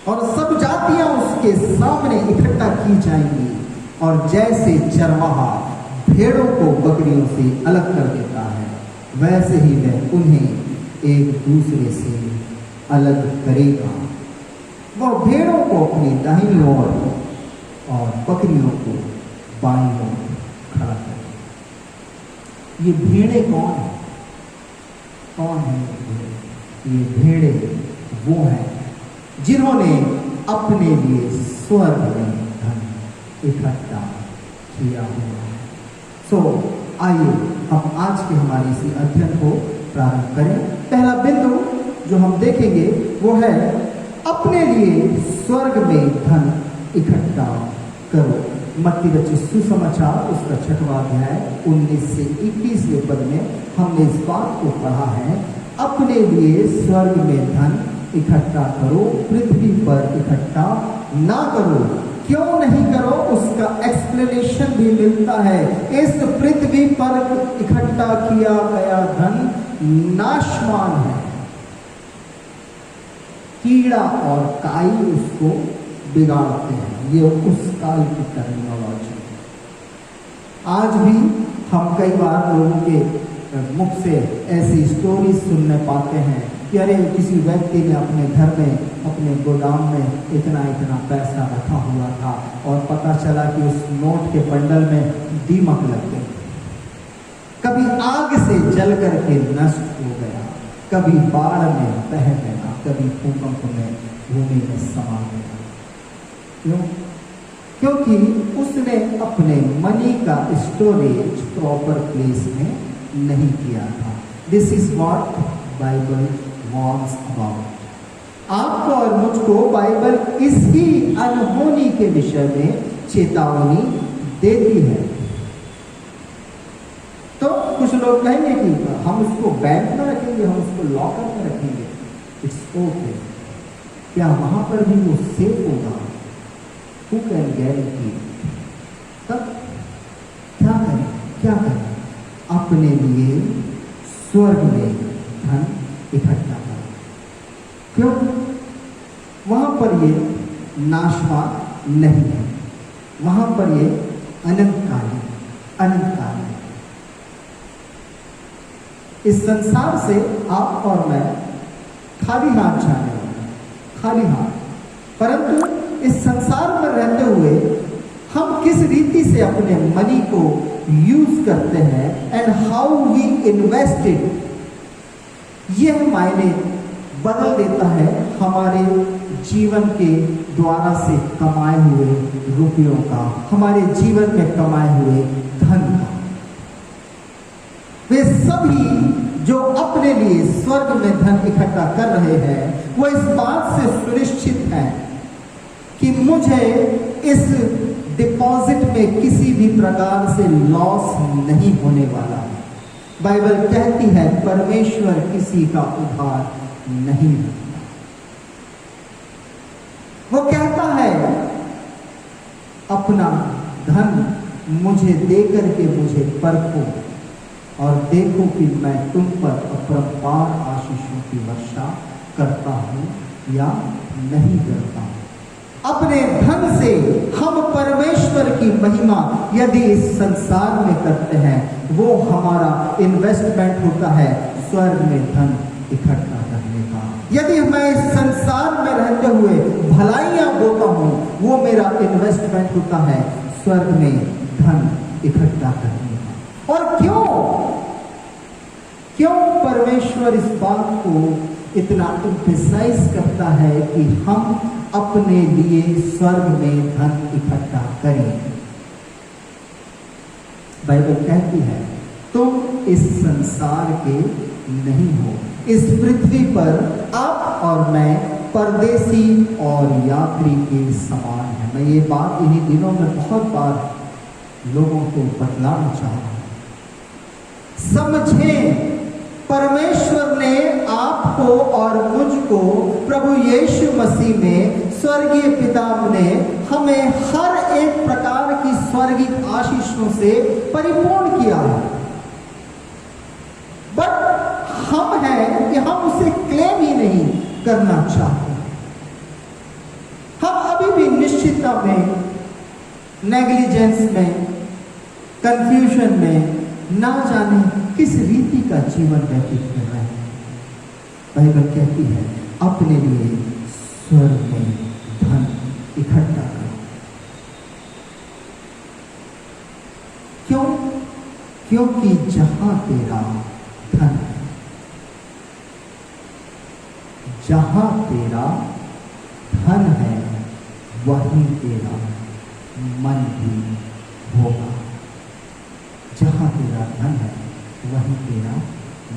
और सब जातियां उसके सामने इकट्ठा की जाएंगी। और जैसे चरवाहा भेड़ों को बकरियों से अलग कर देता है, वैसे ही वह उन्हें एक दूसरे से अलग करेगा। वह भेड़ों को अपनी दाहिनी ओर और बकरियों को बाईं ओर खड़ा करेगा। ये भेड़े कौन है? कौन है ये भेड़े? वो हैं जिन्होंने अपने लिए स्वर्ग में धन इकट्ठा किया हुआ है। आइए हम आज के हमारे इसी अध्ययन को प्रारंभ करें। पहला बिंदु जो हम देखेंगे वो है अपने लिए स्वर्ग में धन इकट्ठा करो। मत्ती रचित सुसमाचार उसका 6वां अध्याय 19 से 21वें पद में हमने इस बात को पढ़ा है, अपने लिए स्वर्ग में धन इकट्ठा करो, पृथ्वी पर इकट्ठा ना करो। क्यों नहीं करो उसका एक्सप्लेनेशन भी मिलता है। इस पृथ्वी पर इकट्ठा किया गया धन नाशवान है, कीड़ा और काई उसको बिगाड़ते हैं। ये उस काल की टर्मिनोलॉजी है। आज भी हम कई बार लोगों के मुख से ऐसी स्टोरी सुनने पाते हैं कि अरे किसी व्यक्ति ने अपने घर में, अपने गोदाम में इतना इतना पैसा रखा हुआ था और पता चला कि उस नोट के बंडल में दीमक लग गए, कभी आग से जल करके नष्ट हो गया, कभी बाढ़ में बह गया, कभी भूकंप में भूमि में समा गया। क्यों? क्योंकि उसने अपने मनी का स्टोरेज प्रॉपर प्लेस में नहीं किया था। This is what Bible warns about. आपको और मुझको बाइबल इसी अनहोनी के विषय में चेतावनी देती है। तो कुछ लोग कहेंगे कि हम उसको बैंक में रखेंगे, हम उसको लॉकर में रखेंगे। It's okay. क्या वहां पर भी वो सेफ होगा? Who can guarantee? तब क्या करें? क्या करें? अपने लिए स्वर्ग में धन इकट्ठा करें। क्यों? वहां पर ये नाशवान नहीं है, वहां पर ये अनंतकालीन है। इस संसार से आप और मैं खाली हाथ जाने वाले, खाली हाथ। परंतु इस संसार में रहते हुए हम किस रीति से अपने मनी को यूज करते हैं एंड हाउ वी इन्वेस्टेड, यह मायने बदल देता है हमारे जीवन के द्वारा से कमाए हुए रुपयों का, हमारे जीवन में कमाए हुए धन का। वे सभी जो अपने लिए स्वर्ग में धन इकट्ठा कर रहे हैं, वो इस बात से सुनिश्चित हैं कि मुझे इस डिपॉजिट में किसी भी प्रकार से लॉस नहीं होने वाला है। बाइबल कहती है परमेश्वर किसी का उधार नहीं करता। वो कहता है अपना धन मुझे देकर के मुझे परखो और देखो कि मैं तुम पर अपरंपार आशीषों की वर्षा करता हूं या नहीं करता हूं। अपने धन से हम परमेश्वर की महिमा यदि इस संसार में करते हैं, वो हमारा इन्वेस्टमेंट होता है स्वर्ग में धन इकट्ठा करने का। यदि मैं इस संसार में रहते हुए भलाइयां बोता हूं, वो मेरा इन्वेस्टमेंट होता है स्वर्ग में धन इकट्ठा करने का। और क्यों परमेश्वर इस बात को इतना एम्फसाइज करता है कि हम अपने लिए स्वर्ग में धन इकट्ठा करें? बाइबल कहती है तुम इस संसार के नहीं हो। इस पृथ्वी पर आप और मैं परदेसी और यात्री के समान है। मैं ये बात इन्हीं दिनों में बहुत बार लोगों को बतलाना चाह रहा हूं। समझें, परमेश्वर ने आपको और मुझको प्रभु यीशु मसीह में, स्वर्गीय पिता ने हमें हर एक प्रकार की स्वर्गीय आशीषों से परिपूर्ण किया है। करना चाहते हैं। हम अभी भी निश्चितता में, नेग्लिजेंस में, कंफ्यूजन में, ना जाने किस रीति का जीवन व्यतीत कर रहे हैं। बाइबल कहती है अपने लिए स्वर्ग में धन इकट्ठा करो। क्यों? क्योंकि जहां तेरा धन है, जहां तेरा धन है, वहीं तेरा मन भी होगा। जहां तेरा धन है, वहीं तेरा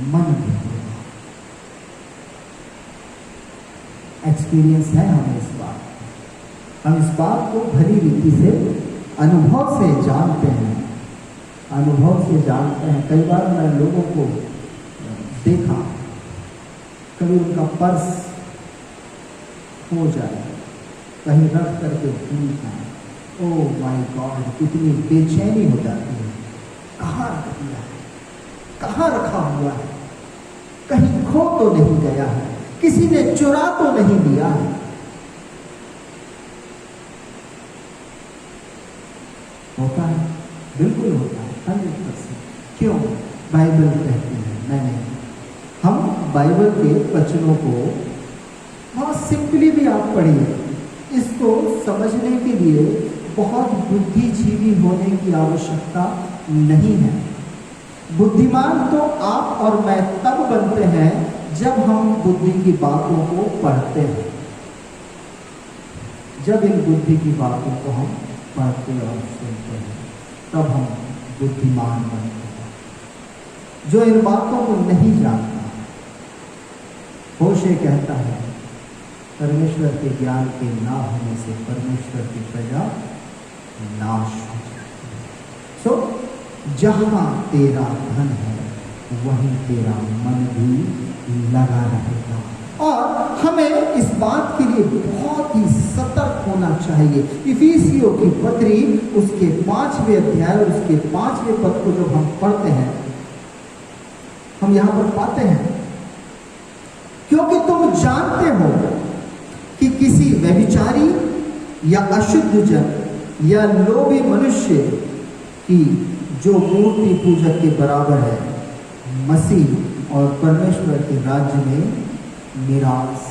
मन भी होगा। एक्सपीरियंस है हमें इस बात, हम इस बात को भली रीति से अनुभव से जानते हैं, अनुभव से जानते हैं। कई बार मैं लोगों को देखा, कभी उनका पर्स खो जाए, कहीं रख करके भूल जाए, ओह माय गॉड, कितनी बेचैनी हो जाती है। कहाँ रख दिया है, कहाँ रखा हुआ है, कहीं खो तो नहीं गया है, किसी ने चुरा तो नहीं लिया है। होता है, बिल्कुल होता है, 100%। क्यों? बाइबल कहती है, मैंने हम बाइबल के वचनों को बहुत सिंपली भी आप पढ़िए, इसको समझने के लिए बहुत बुद्धिजीवी होने की आवश्यकता नहीं है। बुद्धिमान तो आप और मैं तब बनते हैं जब हम बुद्धि की बातों को पढ़ते हैं, जब इन बुद्धि की बातों को हम पढ़ते और सुनते हैं, तब हम बुद्धिमान बनते हैं। जो इन बातों को नहीं जानता, होशे कहता है परमेश्वर के ज्ञान के ना होने से परमेश्वर की प्रजा नाश हो जाती है। सो जहां तेरा धन है, वहीं तेरा मन भी लगा रहेगा। और हमें इस बात के लिए बहुत ही सतर्क होना चाहिए। इफिसियों की पत्री उसके 5वें अध्याय और उसके 5वें पद को जब हम पढ़ते हैं, हम यहां पर पाते हैं, क्योंकि तुम जानते हो कि किसी व्यभिचारी या अशुद्ध जन या लोभी मनुष्य की जो मूर्ति पूजक के बराबर है, मसीह और परमेश्वर के राज्य में निराश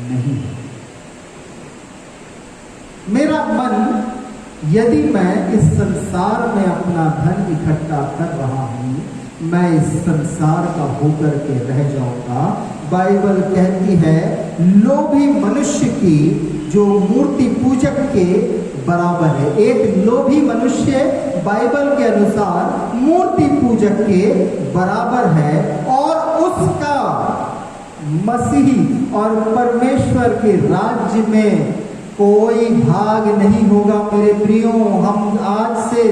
नहीं है। मेरा मन, यदि मैं इस संसार में अपना धन इकट्ठा कर रहा हूं, मैं इस संसार का होकर के रह जाऊंगा। बाइबल कहती है लोभी मनुष्य की जो मूर्ति पूजक के बराबर है। एक लोभी मनुष्य बाइबल के अनुसार मूर्ति पूजक के बराबर है, और उसका मसीह और परमेश्वर के राज्य में कोई भाग नहीं होगा। मेरे प्रियो, हम आज से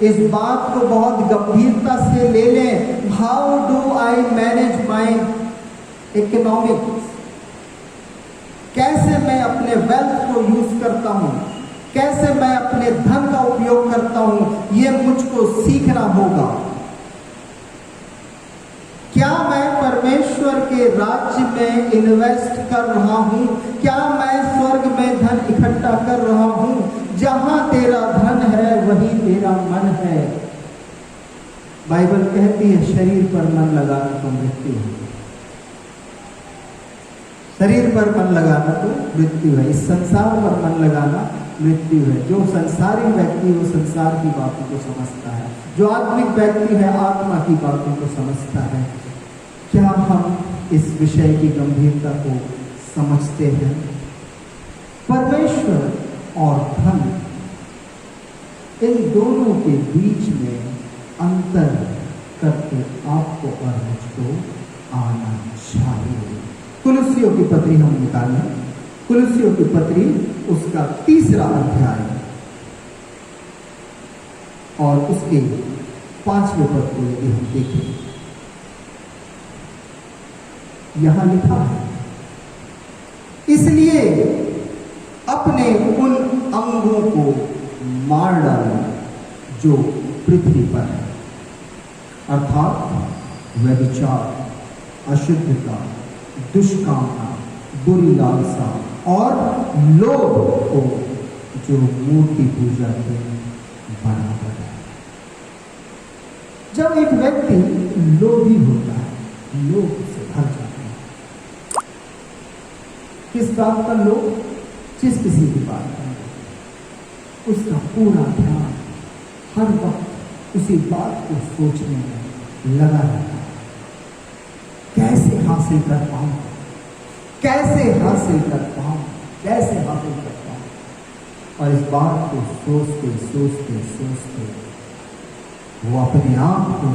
इस बात को बहुत गंभीरता से ले लें। How do I manage my economics? कैसे मैं अपने वेल्थ को यूज करता हूं, कैसे मैं अपने धन का उपयोग करता हूं, ये मुझको सीखना होगा। क्या मैं परमेश्वर के राज्य में इन्वेस्ट कर रहा हूं? क्या मैं स्वर्ग में धन इकट्ठा कर रहा हूं? जहां तेरा धन है, वहीं तेरा मन है। बाइबल कहती है शरीर पर मन लगाना तो मृत्यु है। शरीर पर मन लगाना तो मृत्यु है। इस संसार पर मन लगाना मृत्यु है। जो संसारी व्यक्ति वो संसार की बातों को समझता है, जो आत्मिक व्यक्ति है आत्मा की बातों को समझता है। क्या हम इस विषय की गंभीरता को समझते हैं? परमेश्वर और धन, इन दोनों के बीच में अंतर करके आपको और मुझको आना चाहिए। कुलुस्सियों की पत्री हम निकालें, कुलुस्सियों की पत्री उसका 3रा अध्याय और उसके 5वें पद को यदि हम देखें, यहां लिखा है, इसलिए अपने उन अंगों को मार डालो जो पृथ्वी पर है, अर्थात व्यभिचार, अशुद्धता, दुष्कामना, बुरी लालसा और लोभ को जो मूर्ति पूजा के बराबर है। जब एक व्यक्ति लोभी होता है, लोभ से भर जाता है। किस बात का लोभ? जिस किसी की बात का लोभ, उसका पूरा ध्यान हर वक्त उसी बात को सोचने में लगा रहता है। कैसे हासिल कर पाऊं, कैसे हासिल कर पाऊं, कैसे हासिल कर पाऊं। और इस बात को सोचते सोचते सोचते वो अपने आप को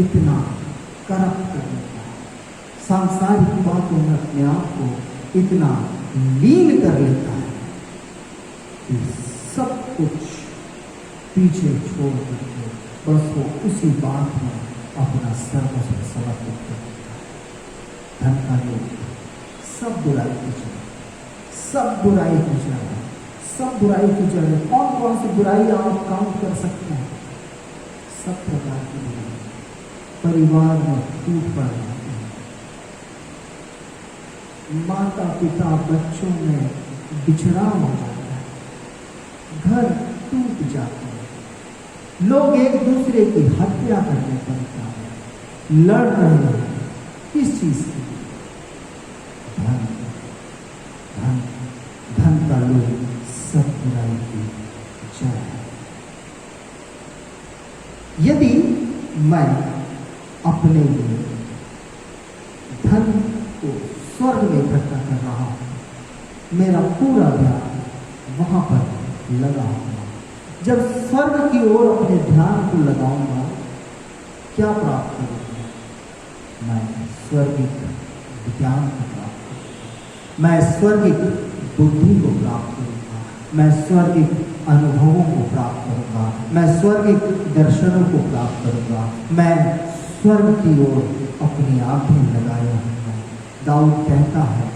इतना करप्ट कर लेता है, सांसारिक बातों में अपने आप को इतना लीन कर लेता है कि सब कुछ पीछे छोड़ करके बस वो उसी बात में अपना सर्वस्व समर्पित कर देता है। धन का लोभ सब बुराई की जड़, सब बुराई की जड़, सब बुराई की जड़। कौन कौन सी बुराई आप काउंट कर सकते हैं? सब प्रकार की बुराई। परिवार में टूट पड़ जाते हैं, माता पिता बच्चों में बिछड़ाव हो जाता है, घर टूट जाते हैं, लोग एक दूसरे की हत्या करने पड़ता है, लड़ रहे हैं। किस चीज की? धन, धन, धन का लोभ सब बुराई की जड़ है। यदि मैं अपने लिए धन को स्वर्ग में इकट्ठा कर रहा हूं, मेरा पूरा ध्यान वहां पर लगा हुआ, जब स्वर्ग की ओर अपने ध्यान को लगाऊंगा, क्या प्राप्त करूंगा? मैं स्वर्गिक ज्ञान को प्राप्त करूंगा, मैं स्वर्गिक बुद्धि को प्राप्त करूंगा, मैं स्वर्गिक अनुभवों को प्राप्त करूंगा, मैं स्वर्गिक दर्शनों को प्राप्त करूंगा, मैं स्वर्ग की ओर अपनी आंखें लगाए हूँ। दाऊद कहता है,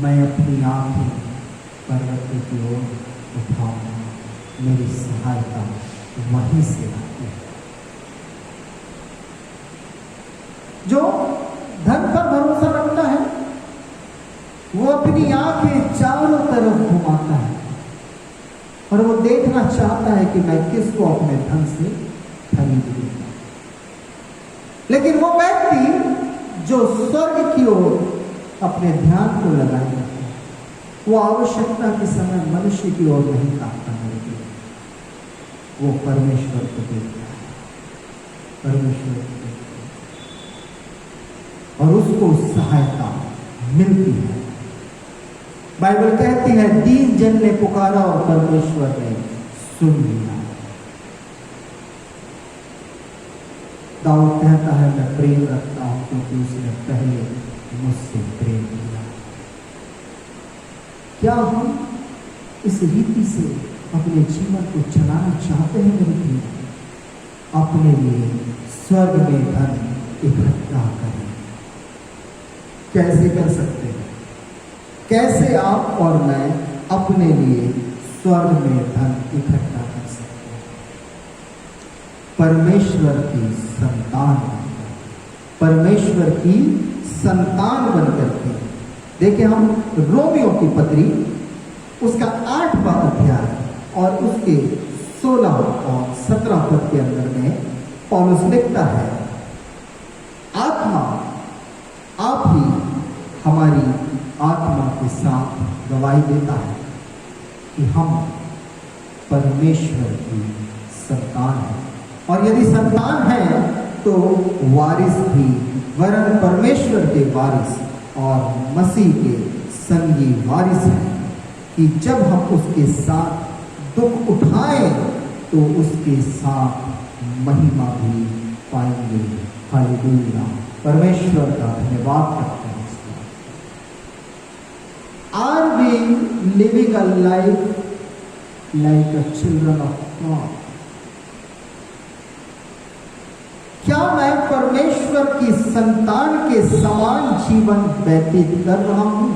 मैं अपनी आंखें पर्वत की ओर उठाऊंगा, मेरी सहायता वहीं से आती है। जो धन पर भरोसा रखता है वो अपनी आंखें चारों तरफ घुमाता है और वो देखना चाहता है कि मैं किसको अपने धन से खरीद लूंगा। लेकिन वो व्यक्ति जो स्वर्ग की ओर अपने ध्यान को लगाए रखता है, वो आवश्यकता के समय मनुष्य की ओर नहीं ताकता है, वो परमेश्वर को देखता है, परमेश्वर को देखता है और उसको सहायता मिलती है। बाइबल कहती है, दीन जन ने पुकारा और परमेश्वर ने सुन लिया। दाऊद कहता है, मैं प्रेम रखता हूं क्योंकि उसने पहले मुझसे प्रेम किया। क्या हम इस रीति से अपने जीवन को चलाना चाहते हैं? मेरे लिए अपने लिए स्वर्ग में धन इकट्ठा करें। कैसे कर सकते हैं? कैसे आप और मैं अपने लिए स्वर्ग में धन इकट्ठा कर सकते हैं? परमेश्वर की संतान, परमेश्वर की संतान बनकर के। देखिए, हम रोमियो की पत्री उसका 8वां अध्याय और उसके 16 और 17 पद के अंदर में पौलुस लिखता है, आत्मा आप ही हमारी आत्मा के साथ गवाही देता है कि हम परमेश्वर की संतान हैं, और यदि संतान है तो वारिस भी, वरन परमेश्वर के वारिस और मसीह के संगी वारिस हैं, कि जब हम उसके साथ दुख उठाएं तो उसके साथ महिमा भी पाएंगे। हालेलुया, परमेश्वर का धन्यवाद करते हैं। Are we living a life like a children of God? क्या मैं परमेश्वर की संतान के समान जीवन व्यतीत कर रहा हूं?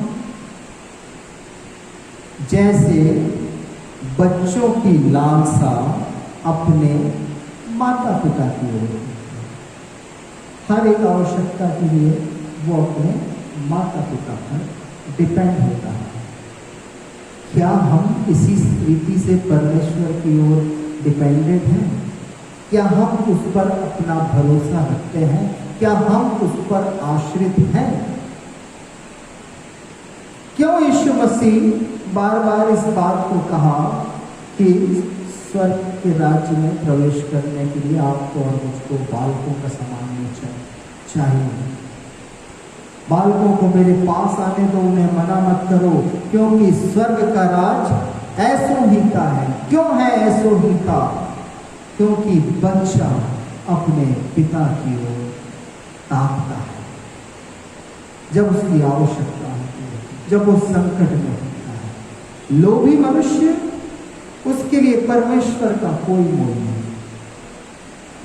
जैसे बच्चों की लालसा अपने माता पिता की ओर, हर एक आवश्यकता के लिए वो अपने माता पिता पर डिपेंड होता है। क्या हम इसी रीति से परमेश्वर की ओर डिपेंडेंट हैं? क्या हम उस पर अपना भरोसा रखते हैं? क्या हम उस पर आश्रित हैं? क्यों यीशु मसीह बार बार इस बात को कहा कि स्वर्ग के राज्य में प्रवेश करने के लिए आपको और मुझको बालकों का समान नेचर चाहिए। बालकों को मेरे पास आने दो, उन्हें मना मत करो, क्योंकि स्वर्ग का राज ऐसो ही का है। क्यों है ऐसो ही का? क्योंकि बच्चा अपने पिता की ओर ताकता है जब उसकी आवश्यकता होती है, जब वो संकट में होता है। लोभी मनुष्य, उसके लिए परमेश्वर का कोई मोल नहीं,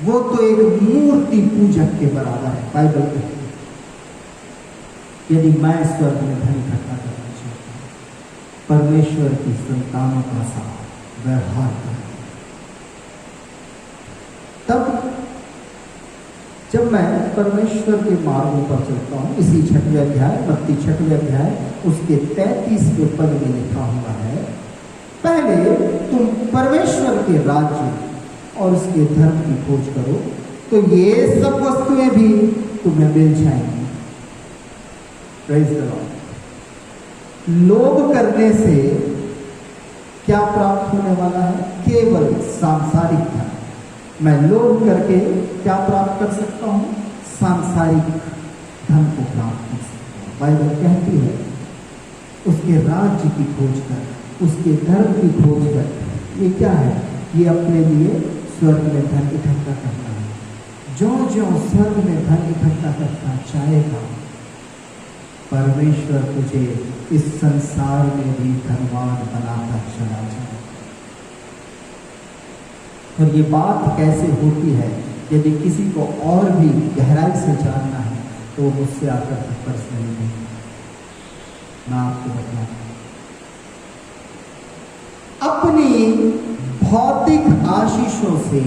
वो तो एक मूर्ति पूजक के बराबर है। बाइबल कहती है यदि मैं स्वर्ग में धन इकट्ठा करना चाहता हूं, परमेश्वर की संतानों का साथ व्यवहार करें, तब जब मैं परमेश्वर के मार्गों पर चलता हूं। इसी 6वें अध्याय, मत्ती 6वें अध्याय उसके 33वें पद में लिखा हुआ है, पहले तुम परमेश्वर के राज्य और उसके धर्म की खोज करो तो ये सब वस्तुएं भी तुम्हें मिल जाएंगी। Praise the Lord. लोभ करने से क्या प्राप्त होने वाला है? केवल सांसारिक धन। मैं लोभ करके क्या प्राप्त कर सकता हूं? सांसारिक धन को प्राप्त कर सकता हूं। बाइबल कहती है उसके राज्य की खोज कर, उसके धर्म की खोज कर। ये क्या है? ये अपने लिए स्वर्ग में धन इकट्ठा करना है। जो जो स्वर्ग में धन इकट्ठा करना चाहेगा, परमेश्वर तुझे इस संसार में भी धनवान बनाता चला जाए। और ये बात कैसे होती है? यदि किसी को और भी गहराई से जानना है तो मुझसे आकर पर्सनली नहीं, मैं आपको बताऊं। अपनी भौतिक आशीषों से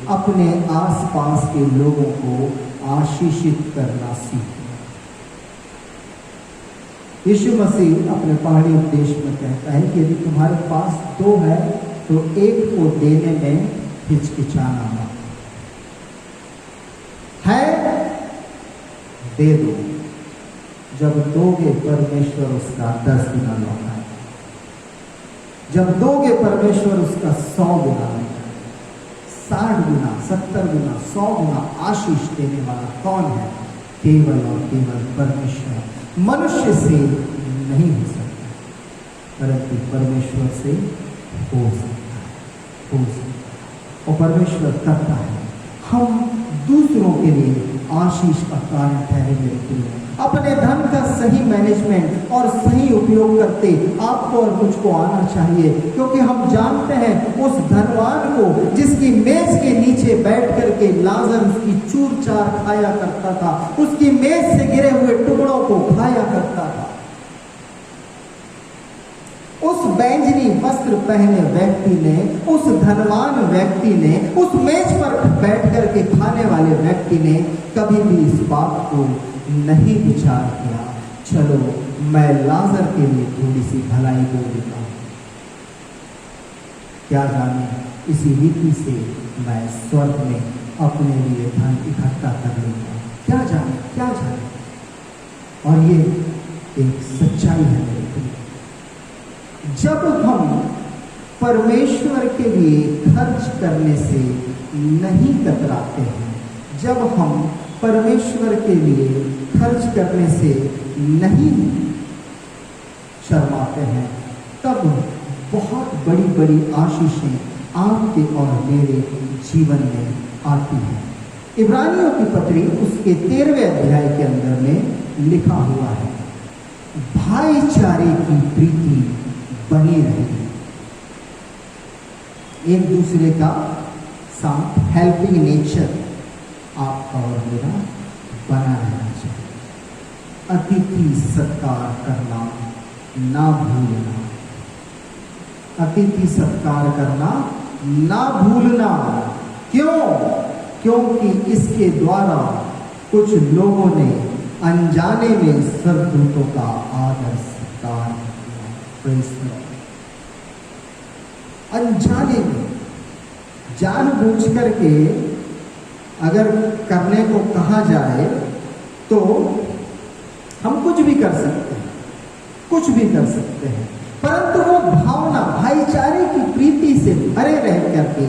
अपने आसपास के लोगों को आशीषित करना सीखें। यीशु मसीह अपने पहाड़ी उपदेश में कहता है कि यदि तुम्हारे पास 2 है तो एक को देने में हिचकिचाना मत। है दे दो, जब दोगे परमेश्वर उसका 10 गुना लौटाएगा। जब दोगे परमेश्वर उसका 100 गुना लौटाएगा। 60 गुना, 70 गुना, 100 गुना आशीष देने वाला कौन है? केवल और केवल परमेश्वर। मनुष्य से नहीं हो सकता, परंतु परमेश्वर से हो सकता है, हो सकता है। और परमेश्वर करता है। हम दूसरों के लिए आशीष का कारण ठहरे मेरे प्रिय। अपने धन का सही मैनेजमेंट और सही उपयोग करते आपको और मुझको आना चाहिए, क्योंकि हम जानते हैं उस धनवान को जिसकी मेज के नीचे बैठ करके लाजर उसकी चूर चार खाया करता था, उसकी मेज से गिरे हुए टुकड़ों को खाया करता था। उस बैंजनी वस्त्र पहने व्यक्ति ने, उस धनवान व्यक्ति ने, उस मेज पर बैठ करके खाने वाले व्यक्ति ने कभी भी इस बात को नहीं विचार किया, चलो मैं लाजर के लिए थोड़ी सी भलाई बोल देता हूं। क्या जाने इसी रीति से मैं स्वर्ग में अपने लिए धन इकट्ठा कर लूंगा। क्या जाने, क्या जाने। और ये एक सच्चाई है मेरे प्रिय। जब हम परमेश्वर के लिए खर्च करने से नहीं कतराते हैं, जब हम परमेश्वर के लिए खर्च करने से नहीं शर्माते हैं, तब बहुत बड़ी बड़ी आशीषें आपके और मेरे जीवन में आती हैं। इब्रानियों की पत्री उसके 13वें अध्याय के अंदर में लिखा हुआ है, भाईचारे की प्रीति बनी रहेगी। एक दूसरे का साथ हेल्पिंग नेचर आपका और मेरा बना रहना चाहिए। अतिथि सत्कार करना ना भूलना, अतिथि सत्कार करना ना भूलना। क्यों? क्योंकि इसके द्वारा कुछ लोगों ने अनजाने में स्वर्गदूतों का आदर सत्कार किया। Praise the Lord. अनजाने में, जानबूझ करके अगर करने को कहा जाए तो हम कुछ भी कर सकते हैं, कुछ भी कर सकते हैं, परंतु वो भावना भाईचारे की प्रीति से भरे रह करके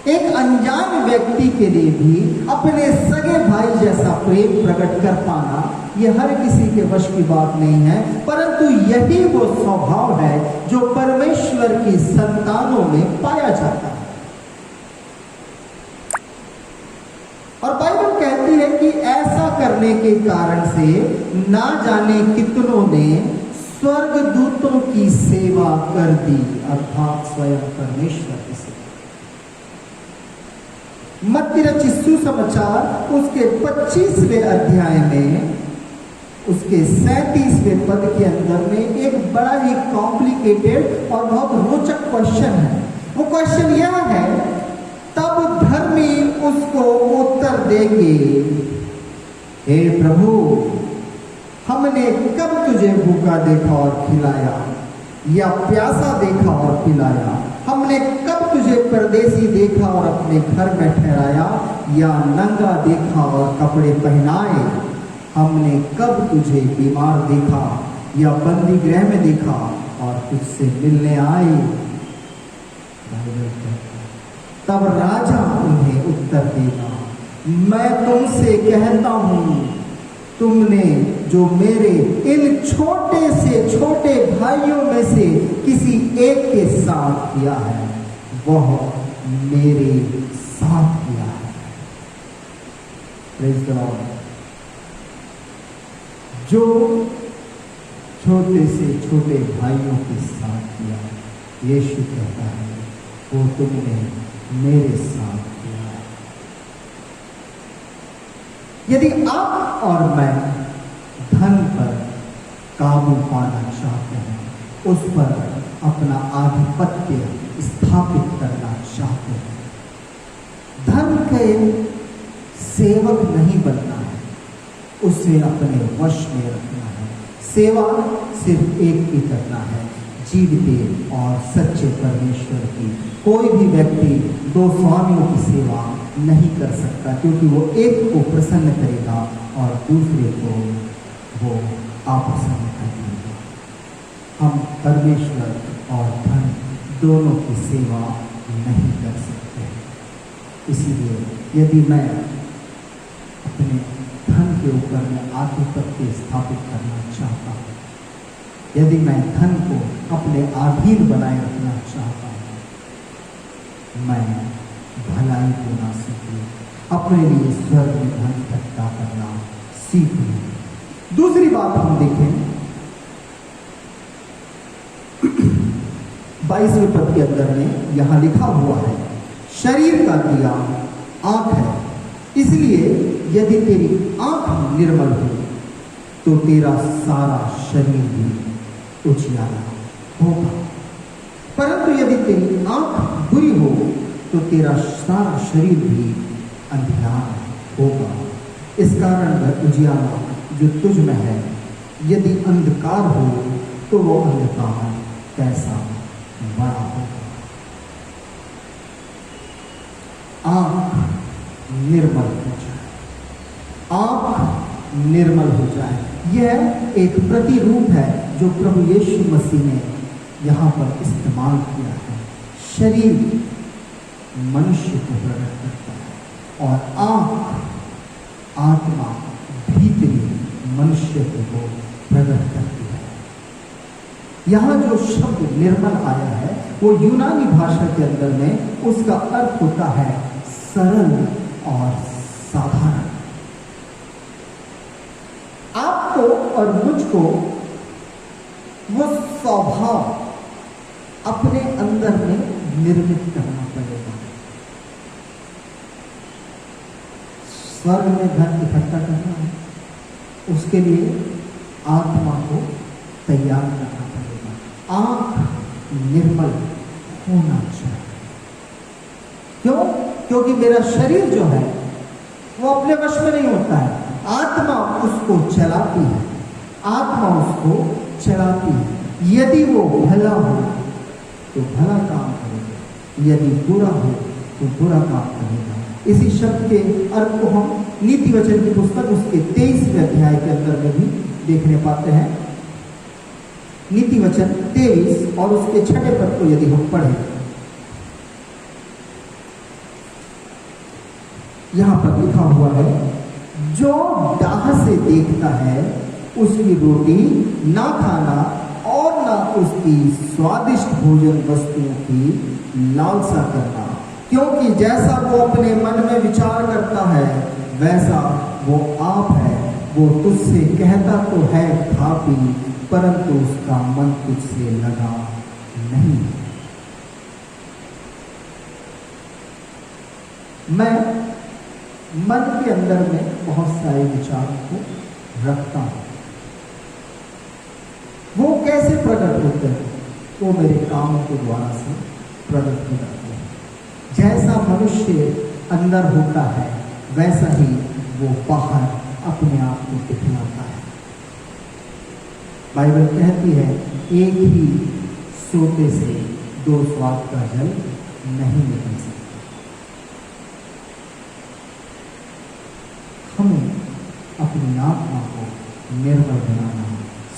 एक अनजान व्यक्ति के लिए भी अपने सगे भाई जैसा प्रेम प्रकट कर पाना, ये हर किसी के वश की बात नहीं है, परंतु यही वो स्वभाव है जो परमेश्वर की संतानों में पाया जाता है। और बाइबल कहती है कि ऐसा करने के कारण से ना जाने कितनों ने स्वर्गदूतों की सेवा कर दी, अर्थात स्वयं परमेश्वर की सेवा। मत्ती रचित सुसमाचार उसके 25वें अध्याय में उसके 37वें पद के अंदर में एक बड़ा ही कॉम्प्लिकेटेड और बहुत रोचक क्वेश्चन है। वो क्वेश्चन यह है, तब धर्मी उसको उत्तर देंगे, हे प्रभु, हमने कब तुझे भूखा देखा और खिलाया, या प्यासा देखा और पिलाया? हमने कब तुझे परदेसी देखा और अपने घर में ठहराया, या नंगा देखा और कपड़े पहनाए? हमने कब तुझे बीमार देखा या बंदी गृह में देखा और तुझसे मिलने आए? तब राजा उन्हें उत्तर देगा, मैं तुमसे कहता हूं, तुमने जो मेरे इन छोटे से छोटे भाइयों में से किसी एक के साथ किया है, वह मेरे साथ किया है। Praise the Lord. जो छोटे से छोटे भाइयों के साथ किया, यीशु कहता है, वो तुमने मेरे साथ किया है। यदि आप और मैं धन पर काबू पाना चाहते हैं, उस पर अपना आधिपत्य स्थापित करना चाहते हैं, धन के सेवक नहीं बनना है, उसे अपने वश में रखना है। सेवा सिर्फ एक की करना है, जीवते और सच्चे परमेश्वर की। कोई भी व्यक्ति दो स्वामियों की सेवा नहीं कर सकता, क्योंकि वो एक को प्रसन्न करेगा और दूसरे को वो अप्रसन्न कर देगा। हम परमेश्वर और धन दोनों की सेवा नहीं कर सकते। इसीलिए यदि मैं अपने धन के ऊपर में आधिपत्य स्थापित करना चाहता हूँ, यदि मैं धन को अपने अधीन बनाए रखना चाहता हूँ, मैं भलाई को ना सीखूं, अपने लिए स्वर्ग में धन इकट्ठा करना सीखूं। दूसरी बात हम देखें, 22वें पद के अंदर में यहां लिखा हुआ है, शरीर का दिया आंख है, इसलिए यदि तेरी आंख निर्मल हो तो तेरा सारा शरीर भी उजियारा होगा, परंतु यदि तेरी आंख बुरी हो तो तेरा सारा शरीर भी अंधियारा होगा। इस कारण वह उजियारा जो तुझ में है, यदि अंधकार हो तो वो अंधकार कैसा बड़ा होगा। आंख निर्मल हो जाए, आंख निर्मल हो जाए, यह एक प्रतिरूप है जो प्रभु यीशु मसीह ने यहाँ पर इस्तेमाल किया है। शरीर मनुष्य को प्रकट करता है और आंख आत्मा भीतरी मनुष्य को प्रकट करती है। यहाँ जो शब्द निर्मल आया है वो यूनानी भाषा के अंदर में उसका अर्थ होता है सरल और साधारण। आपको और मुझको वो स्वभाव अपने अंदर में निर्मित करना पड़ेगा। स्वर्ग में धन इकट्ठा करना है, उसके लिए आत्मा को तैयार करना पड़ेगा। आंख निर्मल होना चाहिए। क्यों? क्योंकि मेरा शरीर जो है वो अपने वश में नहीं होता है, आत्मा उसको चलाती है, आत्मा उसको चलाती है। यदि वो भला हो तो भला काम करेगा, यदि बुरा हो तो बुरा काम करेगा। इसी शब्द के अर्थ को हम नीति वचन की पुस्तक उसके 23वें अध्याय के अंदर में भी देखने पाते हैं। नीति वचन 23 और उसके 6 पद को यदि हम पढ़ें, यहां पर लिखा हुआ है, जो डाह से देखता है उसकी रोटी ना खाना और ना उसकी स्वादिष्ट भोजन वस्तुओं की लालसा करना, क्योंकि जैसा वो अपने मन में विचार करता है वैसा वो आप है। वो तुझसे कहता तो है खा पी, परंतु उसका मन तुझसे लगा नहीं। मैं मन के अंदर में बहुत सारे विचारों को रखता हूं। वो कैसे प्रकट होते हैं? वो मेरे कामों के द्वारा से प्रकट हो जाते हैं। जैसा मनुष्य अंदर होता है वैसा ही वो बाहर अपने आप को दिखलाता है। बाइबल कहती है, एक ही सोते से दो स्वाद का जल नहीं निकल सकता। हमें अपनी आत्मा को निर्मल बनाना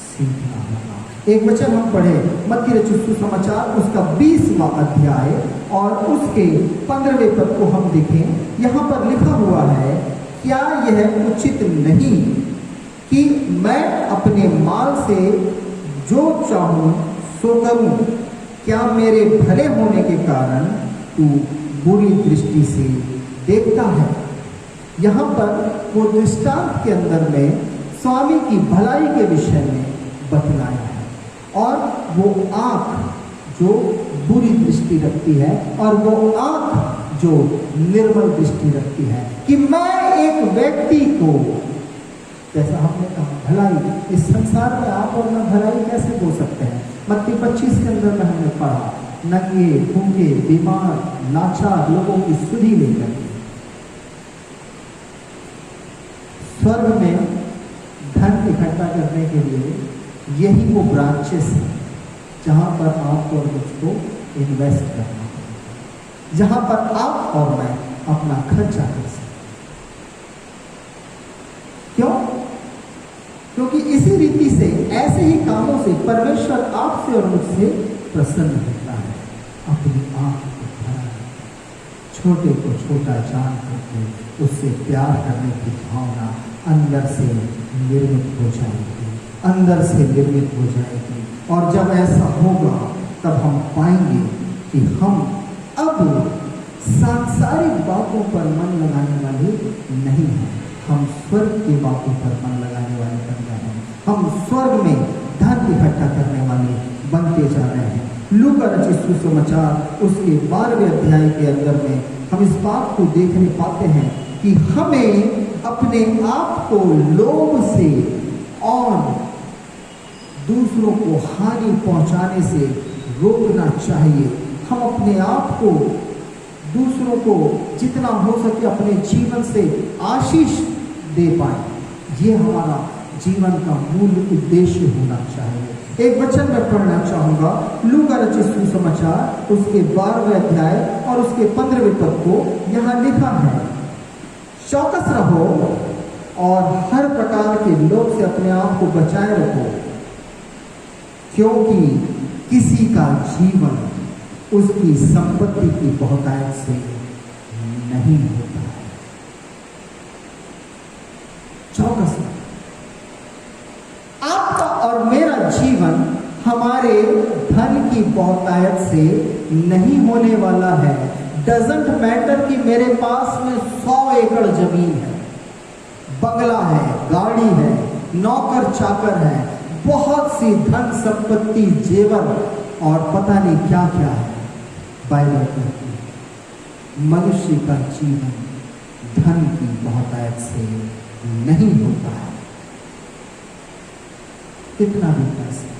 सीखना होगा। एक वचन हम पढ़े मत्ती रचित सुसमाचार उसका 20वां अध्याय और उसके 15वें पद को हम देखें। यहाँ पर लिखा हुआ है, क्या यह उचित नहीं कि मैं अपने माल से जो चाहूं सो करूं? क्या मेरे भले होने के कारण तू बुरी दृष्टि से देखता है? यहाँ पर वो दृष्टांत के अंदर में स्वामी की भलाई के विषय में बतलाया है, और वो आंख जो बुरी दृष्टि रखती है और वो आंख जो निर्मल दृष्टि रखती है, कि मैं एक व्यक्ति को, जैसा हमने कहा भलाई, इस संसार में आप और मैं भलाई कैसे हो सकते हैं? मत्ती 25 के अंदर में हमने पढ़ा, नंगे भूखे बीमार लाचार लोगों की सुधि लेकर स्वर्ग में धन इकट्ठा करने के लिए यही वो ब्रांचेस हैं जहां पर आप और मुझको इन्वेस्ट करना है, जहां पर आप और मैं अपना खर्चा कर सकते। क्यों? क्योंकि इसी रीति से, ऐसे ही कामों से परमेश्वर आपसे और मुझसे प्रसन्न होता है। अपनी आंख को भरा, छोटे को छोटा जान करके उससे प्यार करने की भावना अंदर से निर्मित हो जाएगी, अंदर से निर्मित हो जाएगी। और जब ऐसा होगा तब हम पाएंगे कि हम अब सांसारिक बातों पर मन लगाने वाले नहीं हैं, हम स्वर्ग की बातों पर मन लगाने वाले बन गए हैं। हम स्वर्ग में धन इकट्ठा करने वाले बनते जा रहे हैं। लूका रचित सुसमाचार उसके 12वें अध्याय के अंदर में हम इस बात को देखने पाते हैं कि हमें अपने आप को लोभ से और दूसरों को हानि पहुंचाने से रोकना चाहिए। हम अपने आप को, दूसरों को जितना हो सके अपने जीवन से आशीष दे पाए, ये हमारा जीवन का मूल उद्देश्य होना चाहिए। एक वचन मैं पढ़ना चाहूंगा, लूका रचित सुसमाचार उसके 12वें अध्याय और उसके 15वें पद को। यहाँ लिखा है, चौकस रहो और हर प्रकार के लोभ से अपने आप को बचाए रखो, क्योंकि किसी का जीवन उसकी संपत्ति की बहुतायत से नहीं होता है। चौकस, आपका और मेरा जीवन हमारे धन की बहुतायत से नहीं होने वाला है। डजंट मैटर कि मेरे पास में 100 एकड़ जमीन है, बंगला है, गाड़ी है, नौकर चाकर है, बहुत सी धन संपत्ति जेवर और पता नहीं क्या क्या है। बाइबल कहती है मनुष्य का जीवन धन की बहुतायत से नहीं होता है। कितना भी पैसा,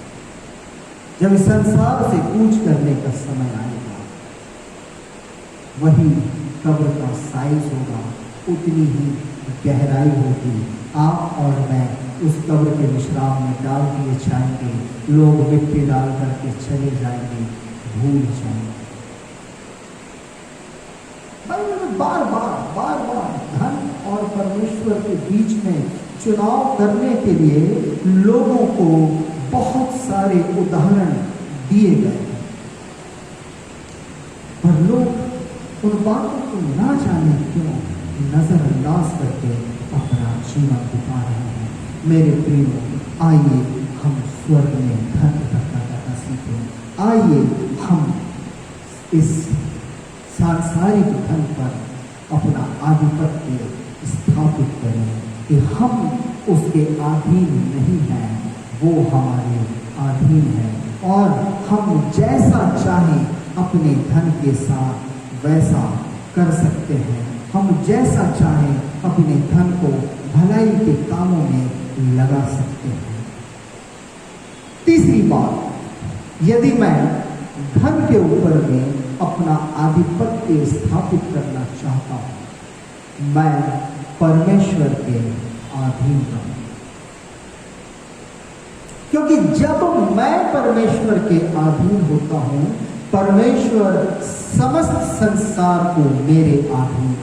जब इस संसार से कूच करने का समय आएगा, वही कब्र का साइज होगा, उतनी ही गहराई होगी। आप और मैं उस कब्र के विश्राम में डाल दिए जाएंगे, लोग मिट्टी डाल करके चले जाएंगे, भूल जाएंगे। बाइबल में बार बार धन और परमेश्वर के बीच में चुनाव करने के लिए लोगों को बहुत सारे उदाहरण दिए गए, पर लोग उन बातों को ना जाने क्यों नजरअंदाज करके अपना जीवन बिता रहे हैं। मेरे प्रियो, आइए हम स्वर्ग में धन इकट्ठा करना सीखें। आइए हम इस सांसारिक धन पर अपना आधिपत्य स्थापित करें कि हम उसके अधीन नहीं हैं, वो हमारे अधीन है और हम जैसा चाहें अपने धन के साथ वैसा कर सकते हैं। हम जैसा चाहें अपने धन को भलाई के कामों में लगा सकते हैं। तीसरी बात, यदि मैं धन के ऊपर में अपना आधिपत्य स्थापित करना चाहता हूं, मैं परमेश्वर के अधीन रहूं, क्योंकि जब मैं परमेश्वर के अधीन होता हूं, परमेश्वर समस्त संसार को मेरे अधीन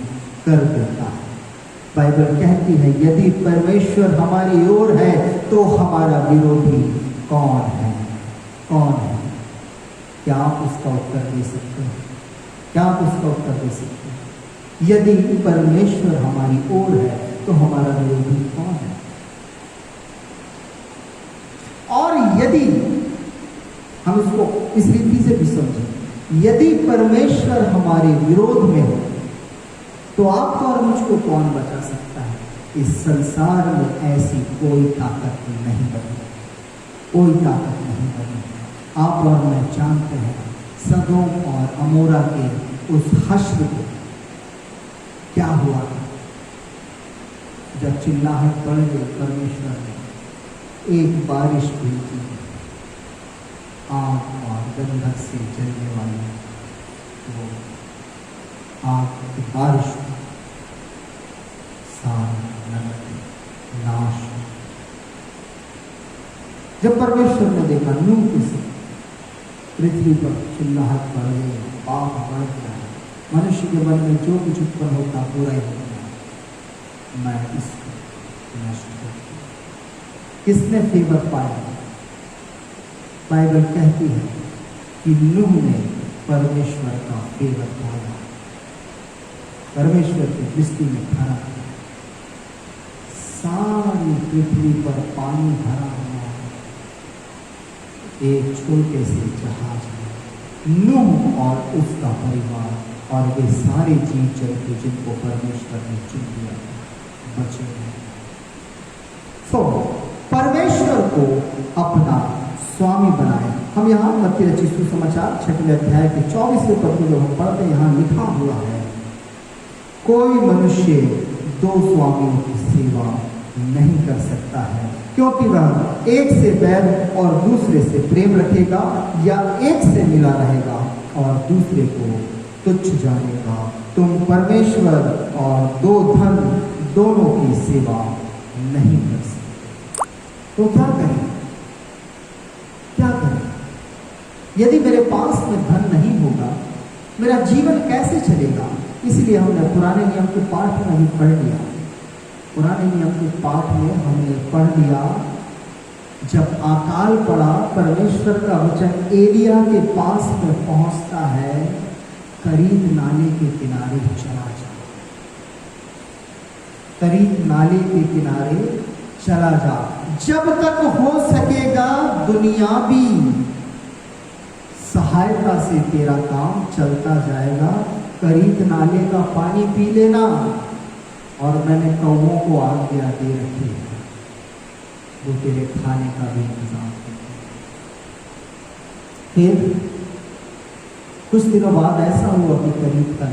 कर देता है। बाइबल कहती है, यदि परमेश्वर हमारी ओर है तो हमारा विरोधी कौन है? कौन है? क्या आप उसका उत्तर दे सकते हैं? क्या आप उसका उत्तर दे सकते हैं? यदि परमेश्वर हमारी ओर है तो हमारा विरोधी कौन है? और यदि हम इसको इस रीति से भी समझें, यदि परमेश्वर हमारे विरोध में हो तो आपको और मुझको कौन बचा सकता है? इस संसार में ऐसी कोई ताकत नहीं बनी, कोई ताकत नहीं बनी। आप और मैं जानते हैं सदोम और अमोरा के उस हश्र को क्या हुआ था। जब चिल्लाहट पड़ गई, परमेश्वर ने एक बारिश भेजी, आग और गंधक से जलने वाली वो आग की बारिश, सारी नगरी नाश। जब परमेश्वर ने देखा नूह के से पृथ्वी पर चिल्लाहट बढ़ गई, पाप बढ़ गया, मनुष्य के मन में जो कुछ उत्पन्न होता बुरा ही होता, मैं इसको नष्ट कर दूं। किसने फेवर पाया? बाइबल कहती है कि नूह ने परमेश्वर का फेवर पाया, परमेश्वर की दृष्टि में खरा था। सारी पृथ्वी पर पानी भरा हुआ, एक छोटे से जहाज में नूह और उसका परिवार और वे सारे जीव जंतु जिनको परमेश्वर ने चुन लिया बचे हैं। तो परमेश्वर को अपना स्वामी बनाए। हम यहाँ मत्ती रचित सुसमाचार 6वें अध्याय के 24वें पद में जब हम पढ़ते हैं, यहाँ लिखा हुआ है, कोई मनुष्य दो स्वामियों की सेवा नहीं कर सकता है, क्योंकि वह एक से बैर और दूसरे से प्रेम रखेगा, या एक से मिला रहेगा और दूसरे को तुच्छ जानेगा। तुम परमेश्वर और दो धन दोनों की सेवा नहीं कर सकते। तो क्या करें? क्या करें? यदि मेरे पास में धन नहीं होगा, मेरा जीवन कैसे चलेगा? इसलिए हमने पुराने नियम के पाठ में भी पढ़ लिया। पुराने नियम के पाठ में हमने पढ़ लिया, जब अकाल पड़ा, परमेश्वर का वचन एलिया के पास में पहुंचता है, करीत नाले के किनारे चला जा, करीत नाले के किनारे चला जा। जब तक हो सकेगा दुनियावी सहायता से तेरा काम चलता जाएगा। करीत नाले का पानी पी लेना, और मैंने कौवों को आज्ञा दे रखी है, वो तेरे खाने का भी इंतजाम करते। फिर कुछ दिनों बाद ऐसा हुआ कि करीब का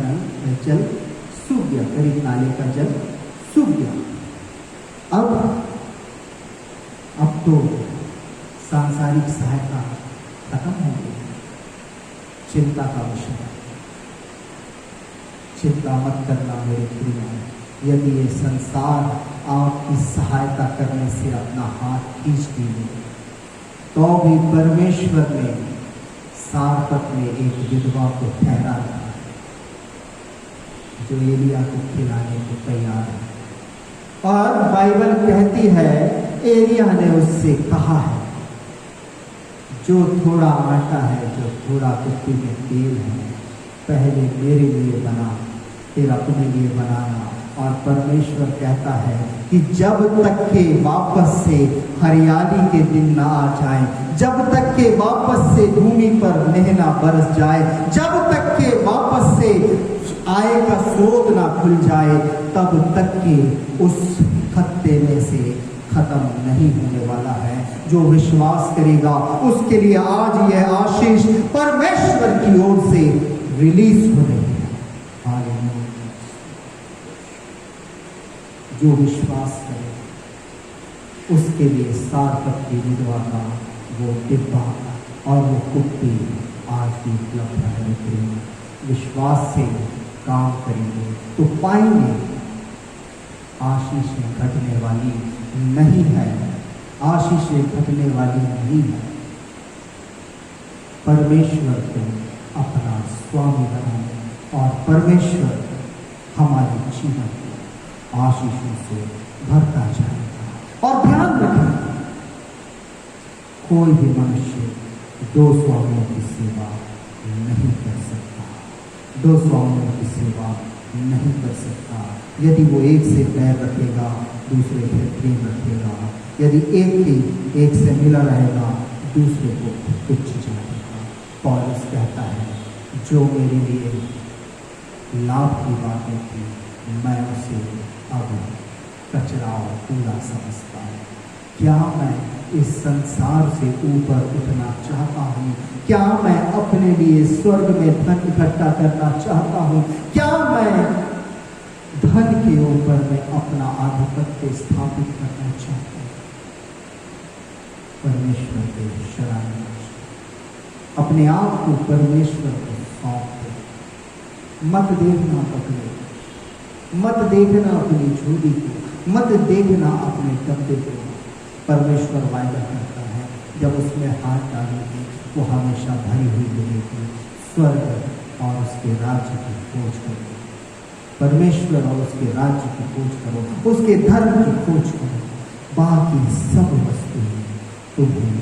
जल सूख गया, करीब नाले का जल सूख गया। अब तो सांसारिक सहायता खत्म हो गई। चिंता का विषय, चिंता मत करना मेरे प्रिय, यदि ये संसार आपकी सहायता करने से अपना हाथ खींच दिए, तो भी परमेश्वर ने सारपत में एक विधवा को ठहरा था जो एलिया को खिलाने को तैयार है। और बाइबल कहती है एलिया ने उससे कहा है, जो थोड़ा आटा है, जो थोड़ा कुप्पी में तेल है, पहले मेरे लिए बना, फिर अपने लिए बनाना। और परमेश्वर कहता है कि जब तक के वापस से हरियाली के दिन ना आ जाए, जब तक के वापस से भूमि पर मेंह ना बरस जाए, जब तक के वापस से आय का स्रोत ना खुल जाए, तब तक के उस खत्ते में से खत्म नहीं होने वाला है। जो विश्वास करेगा उसके लिए आज यह आशीष परमेश्वर की ओर से रिलीज हो रही है। हालेलुया। जो विश्वास करे उसके लिए सारपत की विधवा का वो डिब्बा और वो कुप्पी आज भी उपलब्ध है। विश्वास से काम करेंगे तो पाएंगे। आशीषें घटने वाली नहीं है, आशीषें घटने वाली नहीं है। परमेश्वर को अपना स्वामी बनाए और परमेश्वर हमारे जीवन को आशीषों से भरता जाएगा। और ध्यान रखें, कोई भी मनुष्य दो स्वामियों की सेवा नहीं कर सकता, दो स्वामियों की सेवा नहीं कर सकता। यदि वो एक से बैर रखेगा, दूसरे से प्रेम रखेगा, यदि एक से मिला रहेगा, दूसरे को तुच्छ जानेगा। पौलुस कहता है, जो मेरे लिए लाभ की बातें थी, मैं उसे अब कचरा और कूड़ा समझता हूँ। क्या मैं इस संसार से ऊपर उठना चाहता हूँ? क्या मैं अपने लिए स्वर्ग में धन इकट्ठा करना चाहता हूँ? क्या मैं धन के ऊपर में अपना आधिपत्य स्थापित करना चाहता हूँ? परमेश्वर के शरण अपने आप को परमेश्वर को सौंप दो। मत देखना पकड़े, मत देखना अपनी झोली को, मत देखना अपने डब्बे को। परमेश्वर वायदा करता है, जब उसमें हाथ डालेगी वो हमेशा भरी हुई मिलेगी। स्वर्ग और उसके राज्य की खोज करो, परमेश्वर और उसके राज्य की खोज करो, उसके धर्म की खोज करो, बाकी सब वस्तुएं तुम्हें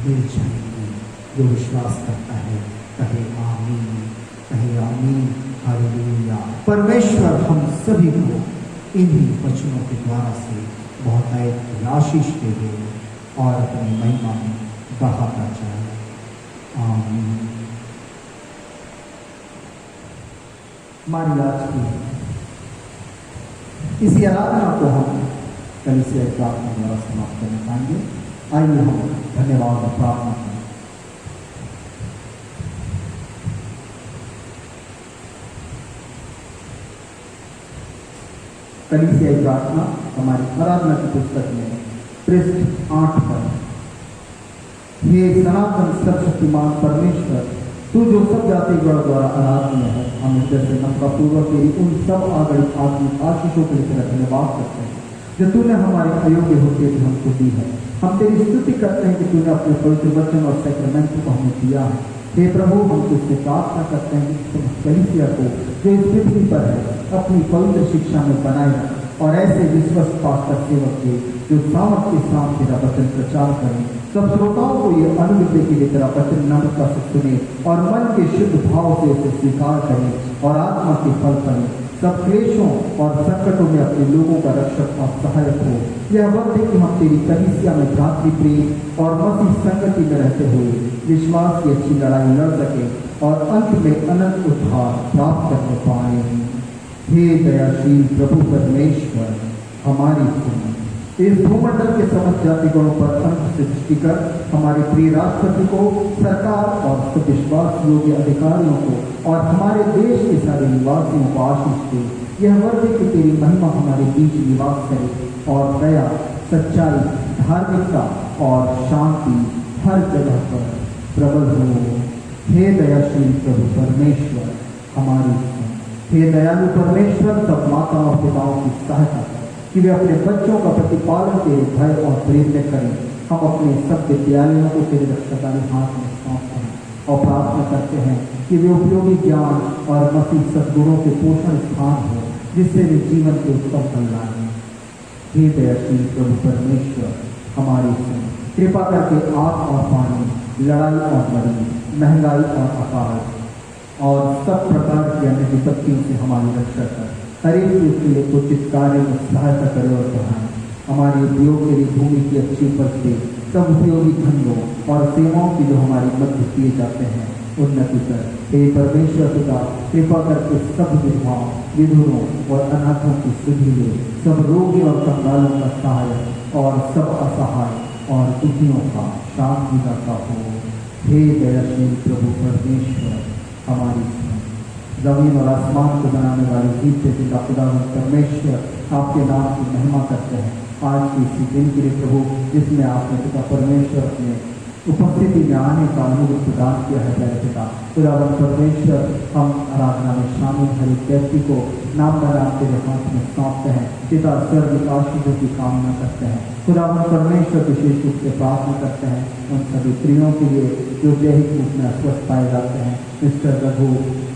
मिल जाएंगी। जो विश्वास करता है कहे आमीन, कहे आमीन, हालेलुया। परमेश्वर हम सभी को इन्हीं वचनों के द्वारा से बहुत एक आशीष देवे और अपनी महिमा में बढ़ाता जाए। आमीन। हमारी आज की इसी आराधना को हम कलीसिया प्रार्थना द्वारा समाप्त करना चाहेंगे। आइए हम धन्यवाद और प्रार्थना करें। कलीसिया प्रार्थना हमारी आराधना की पुस्तक में पृष्ठ 8 पर, हे सनातन सर्वशक्तिमान परमेश्वर, तू जो सब जातिगण द्वारा आराधनीय है, हम हृदय से नम्रतापूर्वक तेरी उन सब आगणित आत्मिक आशीषों के लिए धन्यवाद करते हैं जो तूने हमारे अयोग्य होते हुए हमको दी है। हम तेरी स्तुति करते हैं कि तूने अपने पवित्र वचन और सैक्रमेंट को हमें दिया है। हे प्रभु, हम तुझसे प्रार्थना करते हैं कि कलीसिया को जो इस पृथ्वी पर है अपनी पवित्र शिक्षा में बनाए रख और ऐसे विश्वस्त पास्टर सेवक के जो सामर्थ के साथ तेरा वचन प्रचार करें। सब श्रोताओं को ये अनुग्रह के लिए तेरा वचन नम्रता से सुने और मन के शुद्ध भाव से उसे स्वीकार करें और आत्मा के फल करें। सब क्लेशों और संकटों में अपने लोगों का रक्षक और सहायक हो। यह वक्त है कि हम तेरी कलीसिया में भ्रातृ प्रेम और मसीह संगति में रहते हुए विश्वास की अच्छी लड़ाई लड़ सके और अंत में अनंत उद्धार प्राप्त करने पाए। हे दयाशील प्रभु परमेश्वर, हमारी सुन, इस भूमंडल के समस्त जातिगणों पर अंत से दृष्टि कर हमारे प्रिय राष्ट्रपति को, सरकार और सब विश्वास योग्य अधिकारियों को और हमारे देश के सारे निवासियों को आशीष दे। यह वर्ष कि तेरी महिमा हमारे बीच निवास करे और दया, सच्चाई, धार्मिकता और शांति हर जगह पर प्रबल हो। हे दयाशील प्रभु परमेश्वर, हमारी सुन, हे दयालु परमेश्वर, सब माताओं और पिताओं की सहायता कर कि वे अपने बच्चों का प्रतिपालन तेरे भय और प्रेम में करें। हम अपने सब विद्यालयों को तेरे रक्षाकारी हाथ में सौंपते हैं और प्रार्थना करते हैं कि वे उपयोगी ज्ञान और मसीह सद्गुणों के पोषण स्थान हो, जिससे वे जीवन के उत्तम फल लाएं। हे दयाशील प्रभु परमेश्वर, हमारी सुन, कृपा करके आग और पानी, लड़ाई और लड़ाई, महंगाई और अकाल और सब प्रकार की अन्य विपत्तियों से हमारी रक्षा कर। हर एक चीज के लिए उचित कार्य में सहायता करे और बढ़ाए। हमारे उपयोग के लिए भूमि की अच्छी उपज दे। सब उपयोगी धंधों और सेवाओं की जो हमारी मध्य किए जाते हैं उन्नति कर। हे परमेश्वर पिता, कृपा करके सब विधवाओं, विधुरों और अनाथों की सुधि ले। सब रोगी और कंगालों का सहायक और सब असहाय और दुखियों का शांति दाता हो। हे दयाशील प्रभु परमेश्वर, हमारी सुन। जमीन और आसमान को बनाने वाले जीवते पिता खुदावंद परमेश्वर, आपके नाम की महिमा करते हैं आज के इसी दिन के लिए प्रभु, जिसमें आपने पिता परमेश्वर अपने उपस्थिति में आने का अनुग्रह प्रदान किया है। प्यारे पिता खुदावंद परमेश्वर, हम आराधना में शामिल हर एक व्यक्ति को नाम नाम तेरे हाथ में सौंपते हैं। पिता स्वर्ग आशीषों की कामना करते हैं। खुदावंद परमेश्वर, विशेष रूप से प्रार्थना करते हैं उन सभी प्रियों के लिए जो दैहिक रूप में अस्वस्थ पाए जाते हैं। मिस्टर रघु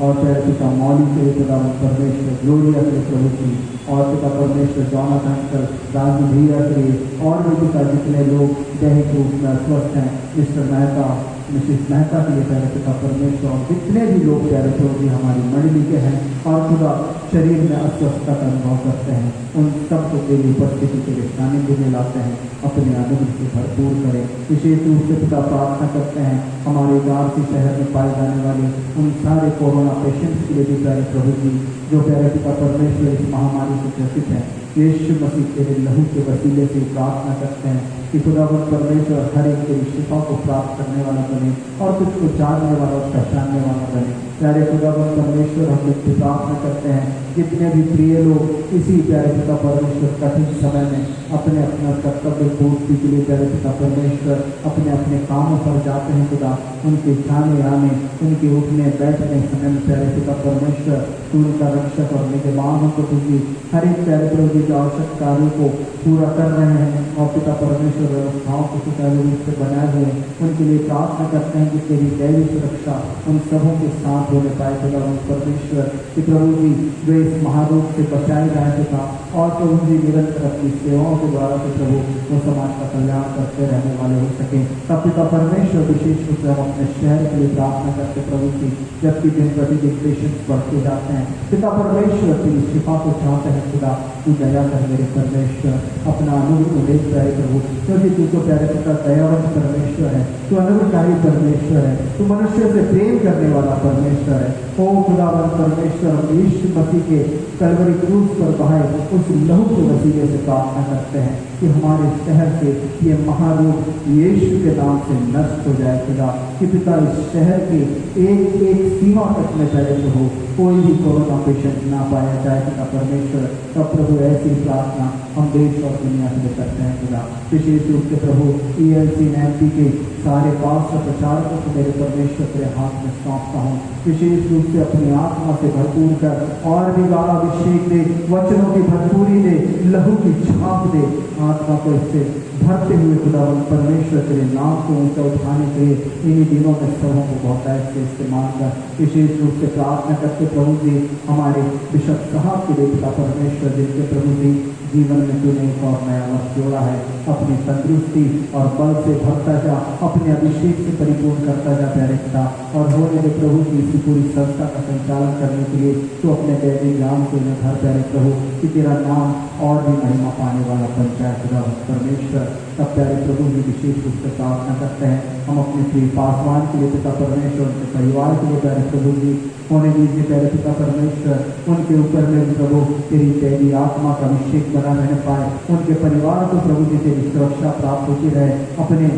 और प्यारे पिता मौली के लिए खुदावंद परमेश्वर, ग्लोरिया के प्रभु जी और पिता परमेश्वर जॉनथन अंकल, राजू भैया के लिए और भी पिता जितने लोग दैहिक रूप में अस्वस्थ हैं, मिस्टर मेहता, मिसेस मेहता के लिए प्यारे पिता परमेश्वर और जितने भी लोग प्यारे प्रभु जी हमारी मंडली के हैं और खुदा शरीर में अस्वस्थता का अनुभव करते हैं, उन सबको तेरी उपस्थिति के लिए सानिध्य में लाते हैं। अपने अनुग्रह से भरपूर करें। विशेष रूप से पिता प्रार्थना करते हैं हमारे वाराणसी शहर में पाए जाने वाले उन सारे कोरोना पेशेंट्स के लिए भी प्यारे प्रभु जी, जो प्यारे पिता परमेश्वर इस महामारी से ग्रसित हैं। यीशु मसीह तेरे लहू के वसीले से प्रार्थना करते हैं कि खुदावंद परमेश्वर हर एक तेरी शिफा को प्राप्त करने वाला बने और तुझको जानने वाला और पहचानने वाला बने। प्यारे खुदावंद परमेश्वर, हम लोग प्रार्थना करते हैं जितने भी प्रिय लोग इसी प्यारे पिता परमेश्वर कठिन समय में अपने अपना कर्तव्य पूर्ति के लिए प्यारे पिता परमेश्वर अपने अपने कामों पर जाते हैं, खुदा उनके जाने आने, उनके उठने बैठने समय में प्यारे पिता परमेश्वर तू उनका रक्षक और निगमान को तुझी हर एक प्यारे प्रभु की आवश्यक कार्यों को पूरा कर रहे हैं और पिता परमेश्वर व्यवस्थाओं को सुचारू रूप से बनाए हुए उनके लिए प्रार्थना करते हैं कि तेरी दैवी सुरक्षा उन सबों के साथ होने पाए। पिता परमेश्वर कि प्रभु जी वे इस महारोग से बचाए जाए पिता और प्रभु जी निरंतर अपनी सेवाओं के द्वारा से प्रभु वो समाज का कल्याण करते रहने वाले हो सके। तब पिता परमेश्वर विशेष रूप से हम अपने शहर के लिए प्रार्थना करते प्रभु जी, जबकि दिन प्रतिदिन पेशेंट्स बढ़ते जाते हैं पिता परमेश्वर तेरी शिफा को चाहते हैं। खुदा तू दया कर मेरे परमेश्वर, अपना अनुग्रह उल्लेख करे प्रभु, क्योंकि तू तो प्यारे पिता दयावंत परमेश्वर है, तू अनुग्रहकारी परमेश्वर है, तू मनुष्य से प्रेम करने वाला परमेश्वर है। ओ खुदावंत परमेश्वर, हम यीशु मसीह के कलवरी क्रूस पर बहाए उस लहू के वसीले से प्रार्थना करते हैं कि हमारे शहर से ये महारोग यीशु के नाम से नष्ट हो जाए। खुदा कि पिता इस शहर के एक एक सीमा तक में पहले हो कोई भी कोरोना पेशेंट ना पाया जाए पिता परमेश्वर। तब प्रभु ऐसी प्रार्थना हम देश और दुनिया के लिए करते हैं। खुदा विशेष रूप से प्रभु ELC NAMP के सारे पास्टर प्रचारकों को मेरे परमेश्वर तेरे हाथ में सौंपता हूँ। विशेष रूप से अपनी आत्मा से भरपूर कर और भी गाढ़ा अभिषेक दे, वचनों की भरपूरी दे, लहू की छाप दे, आत्मा को इससे भरते हुए खुदावंद परमेश्वर तेरे नाम को ऊंचा उठाने के लिए इन्हीं दिनों में सबों को बहुत ऐसे इस्तेमाल कर। विशेष रूप से प्रार्थना करते प्रभु जी हमारे बिशप साहब के लिए पिता परमेश्वर, जिनके प्रभु जी जीवन में तूने एक और नया वर्ष जोड़ा है, अपनी तंदुरुस्ती और बल से भरता जा, अपने अभिषेक से परिपूर्ण करता जा प्यारे पिता, और होने दे प्रभु की इसी पूरी संस्था का संचालन करने के लिए तो अपने दैनिक ज्ञान को घर प्यारे प्रभु कि तेरा नाम और भी महिमा पाने वाला पंचायत खुदावंद परमेश्वर। तब प्यारे प्रभु जी विशेष रूप से प्रार्थना करते हैं हम अपने प्रिय पासवान के लिए पिता परमेश्वर, उनके परिवार के लिए प्यारे प्रभु जी होने दीजिए प्यारे पिता परमेश्वर, उनके ऊपर में प्रभु तेरी दैवी आत्मा का अभिषेक बना रहने पाए, उनके परिवार को प्रभु जी तेरी सुरक्षा प्राप्त होती रहे, अपने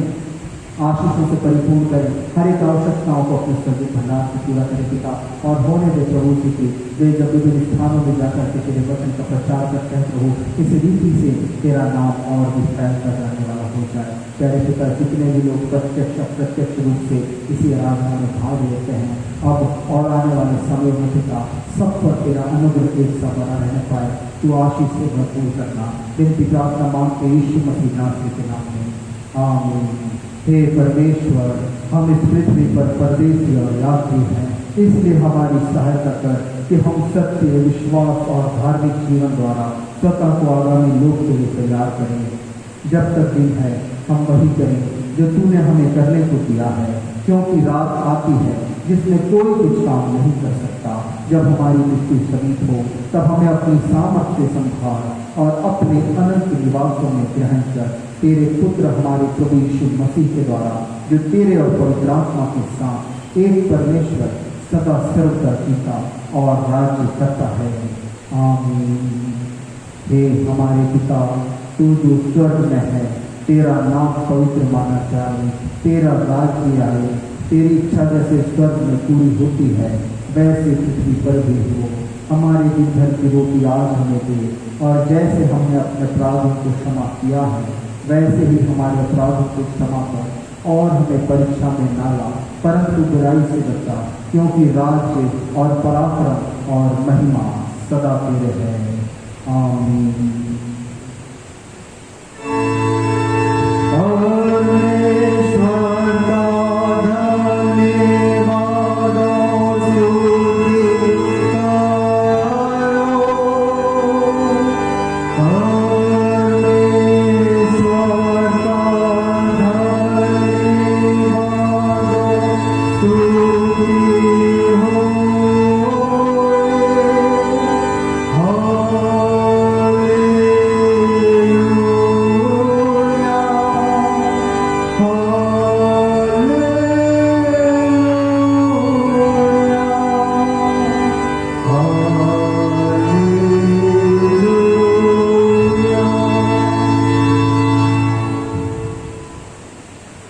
आशीषों से परिपूर्ण करें, हर एक आवश्यकताओं को अपने स्वर्गीय भंडार से पूरा करें पिता। और होने दे प्रभु जी की वे जब विभिन्न स्थानों में जाकर के तेरे वचन का प्रचार करते हैं प्रभु, इस रीति से तेरा नाम और भी फैलता जाने वाला हो जाए। प्यारे पिता, जितने भी लोग प्रत्यक्ष अप्रत्यक्ष रूप से इसी आराधना में भाग लेते हैं अब और आने वाले समय में पिता, सब पर तेरा अनुग्रह एक सा बना रहने पाए। तू आशीष से भरपूर करना, विनती प्रार्थना मांगते यीशु मसीह नासरी के नाम में, आमीन। हे परमेश्वर, हम इस पृथ्वी पर परदेसी और यात्री हैं, इसलिए हमारी सहायता कर कि हम सत्य, विश्वास और धार्मिक जीवन द्वारा स्वतः को आगामी लोक के लिए तैयार करें। जब तक दिन है हम वही करें जो तूने हमें करने को दिया है, क्योंकि रात आती है जिसमें कोई कुछ काम नहीं कर सकता। जब हमारी मृत्यु समीप हो तब हमें अपनी सामर्थ्य से संभाल और अपने अनंत निवासों में ग्रहण कर तेरे पुत्र हमारे प्रभु यीशु मसीह के द्वारा, जो तेरे और पवित्र आत्मा के साथ एक परमेश्वर सदा सर्वदा जीता और राज्य करता है, आमीन। हे हमारे पिता, तू जो स्वर्ग में है, तेरा नाम पवित्र माना जाए, तेरा राज्य आए, तेरी इच्छा जैसे स्वर्ग में पूरी होती है वैसे पृथ्वी पर भी हो। हमारे दिन भर की रोटी आज हमें दे, और जैसे हमने अपने अपराधों को क्षमा किया है वैसे ही हमारे अपराधों को क्षमा कर, और हमें परीक्षा में ना ला परंतु बुराई से बचा, क्योंकि राज्य और पराक्रम और महिमा सदा तेरे है, आमीन।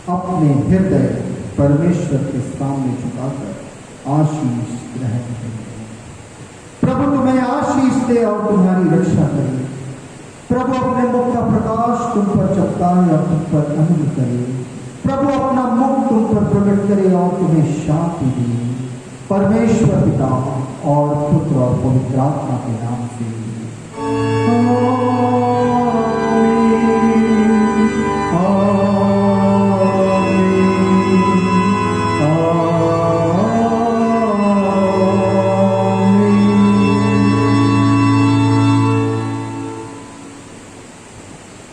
अपने हृदय परमेश्वर के सामने झुकाकर आशीष ग्रहण करें। प्रभु तुम्हें आशीष दे और तुम्हारी रक्षा करे। प्रभु अपने मुख का प्रकाश तुम पर चमकाए और तुम पर अनंत करे। प्रभु अपना मुख तुम पर प्रकट करे और तुम्हें शांति दे। परमेश्वर पिता और पुत्र और पवित्र आत्मा के नाम से,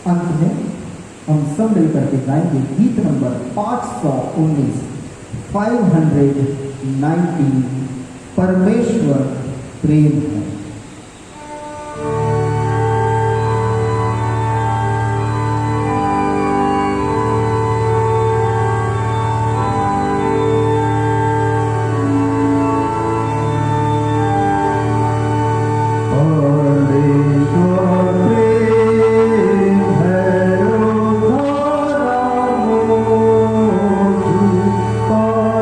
अंत में हम सब मिलकर के गाएंगे गीत नंबर 519, 519, परमेश्वर प्रेम है।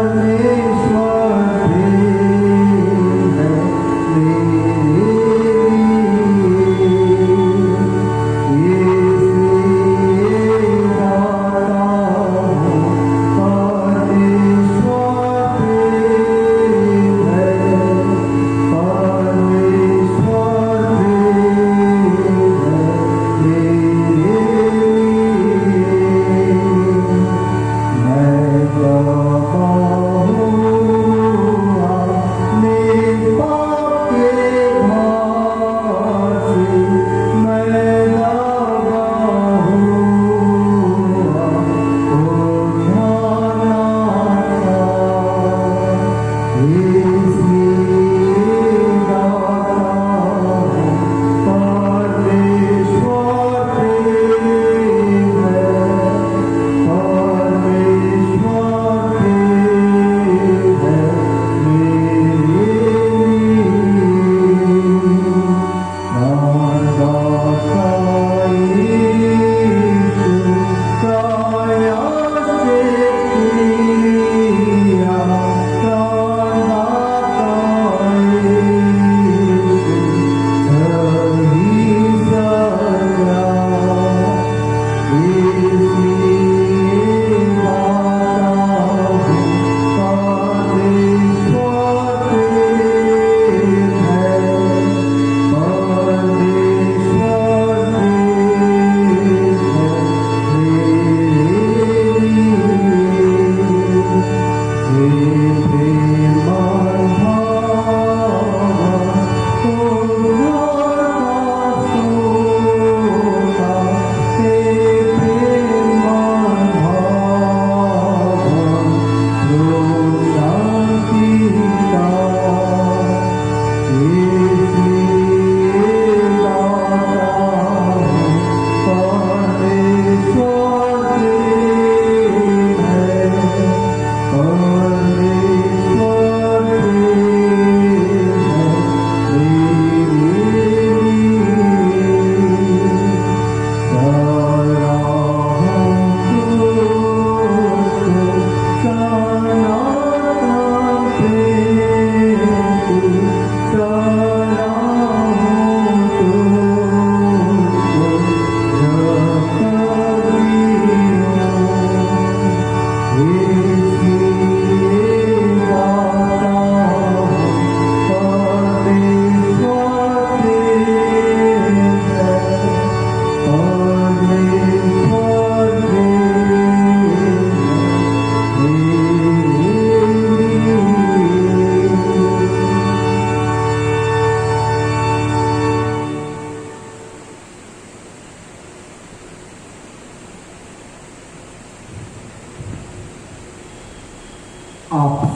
परमेश्वर प्रेम है।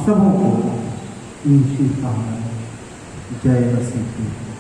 सबों को ईशी जय मसीह की।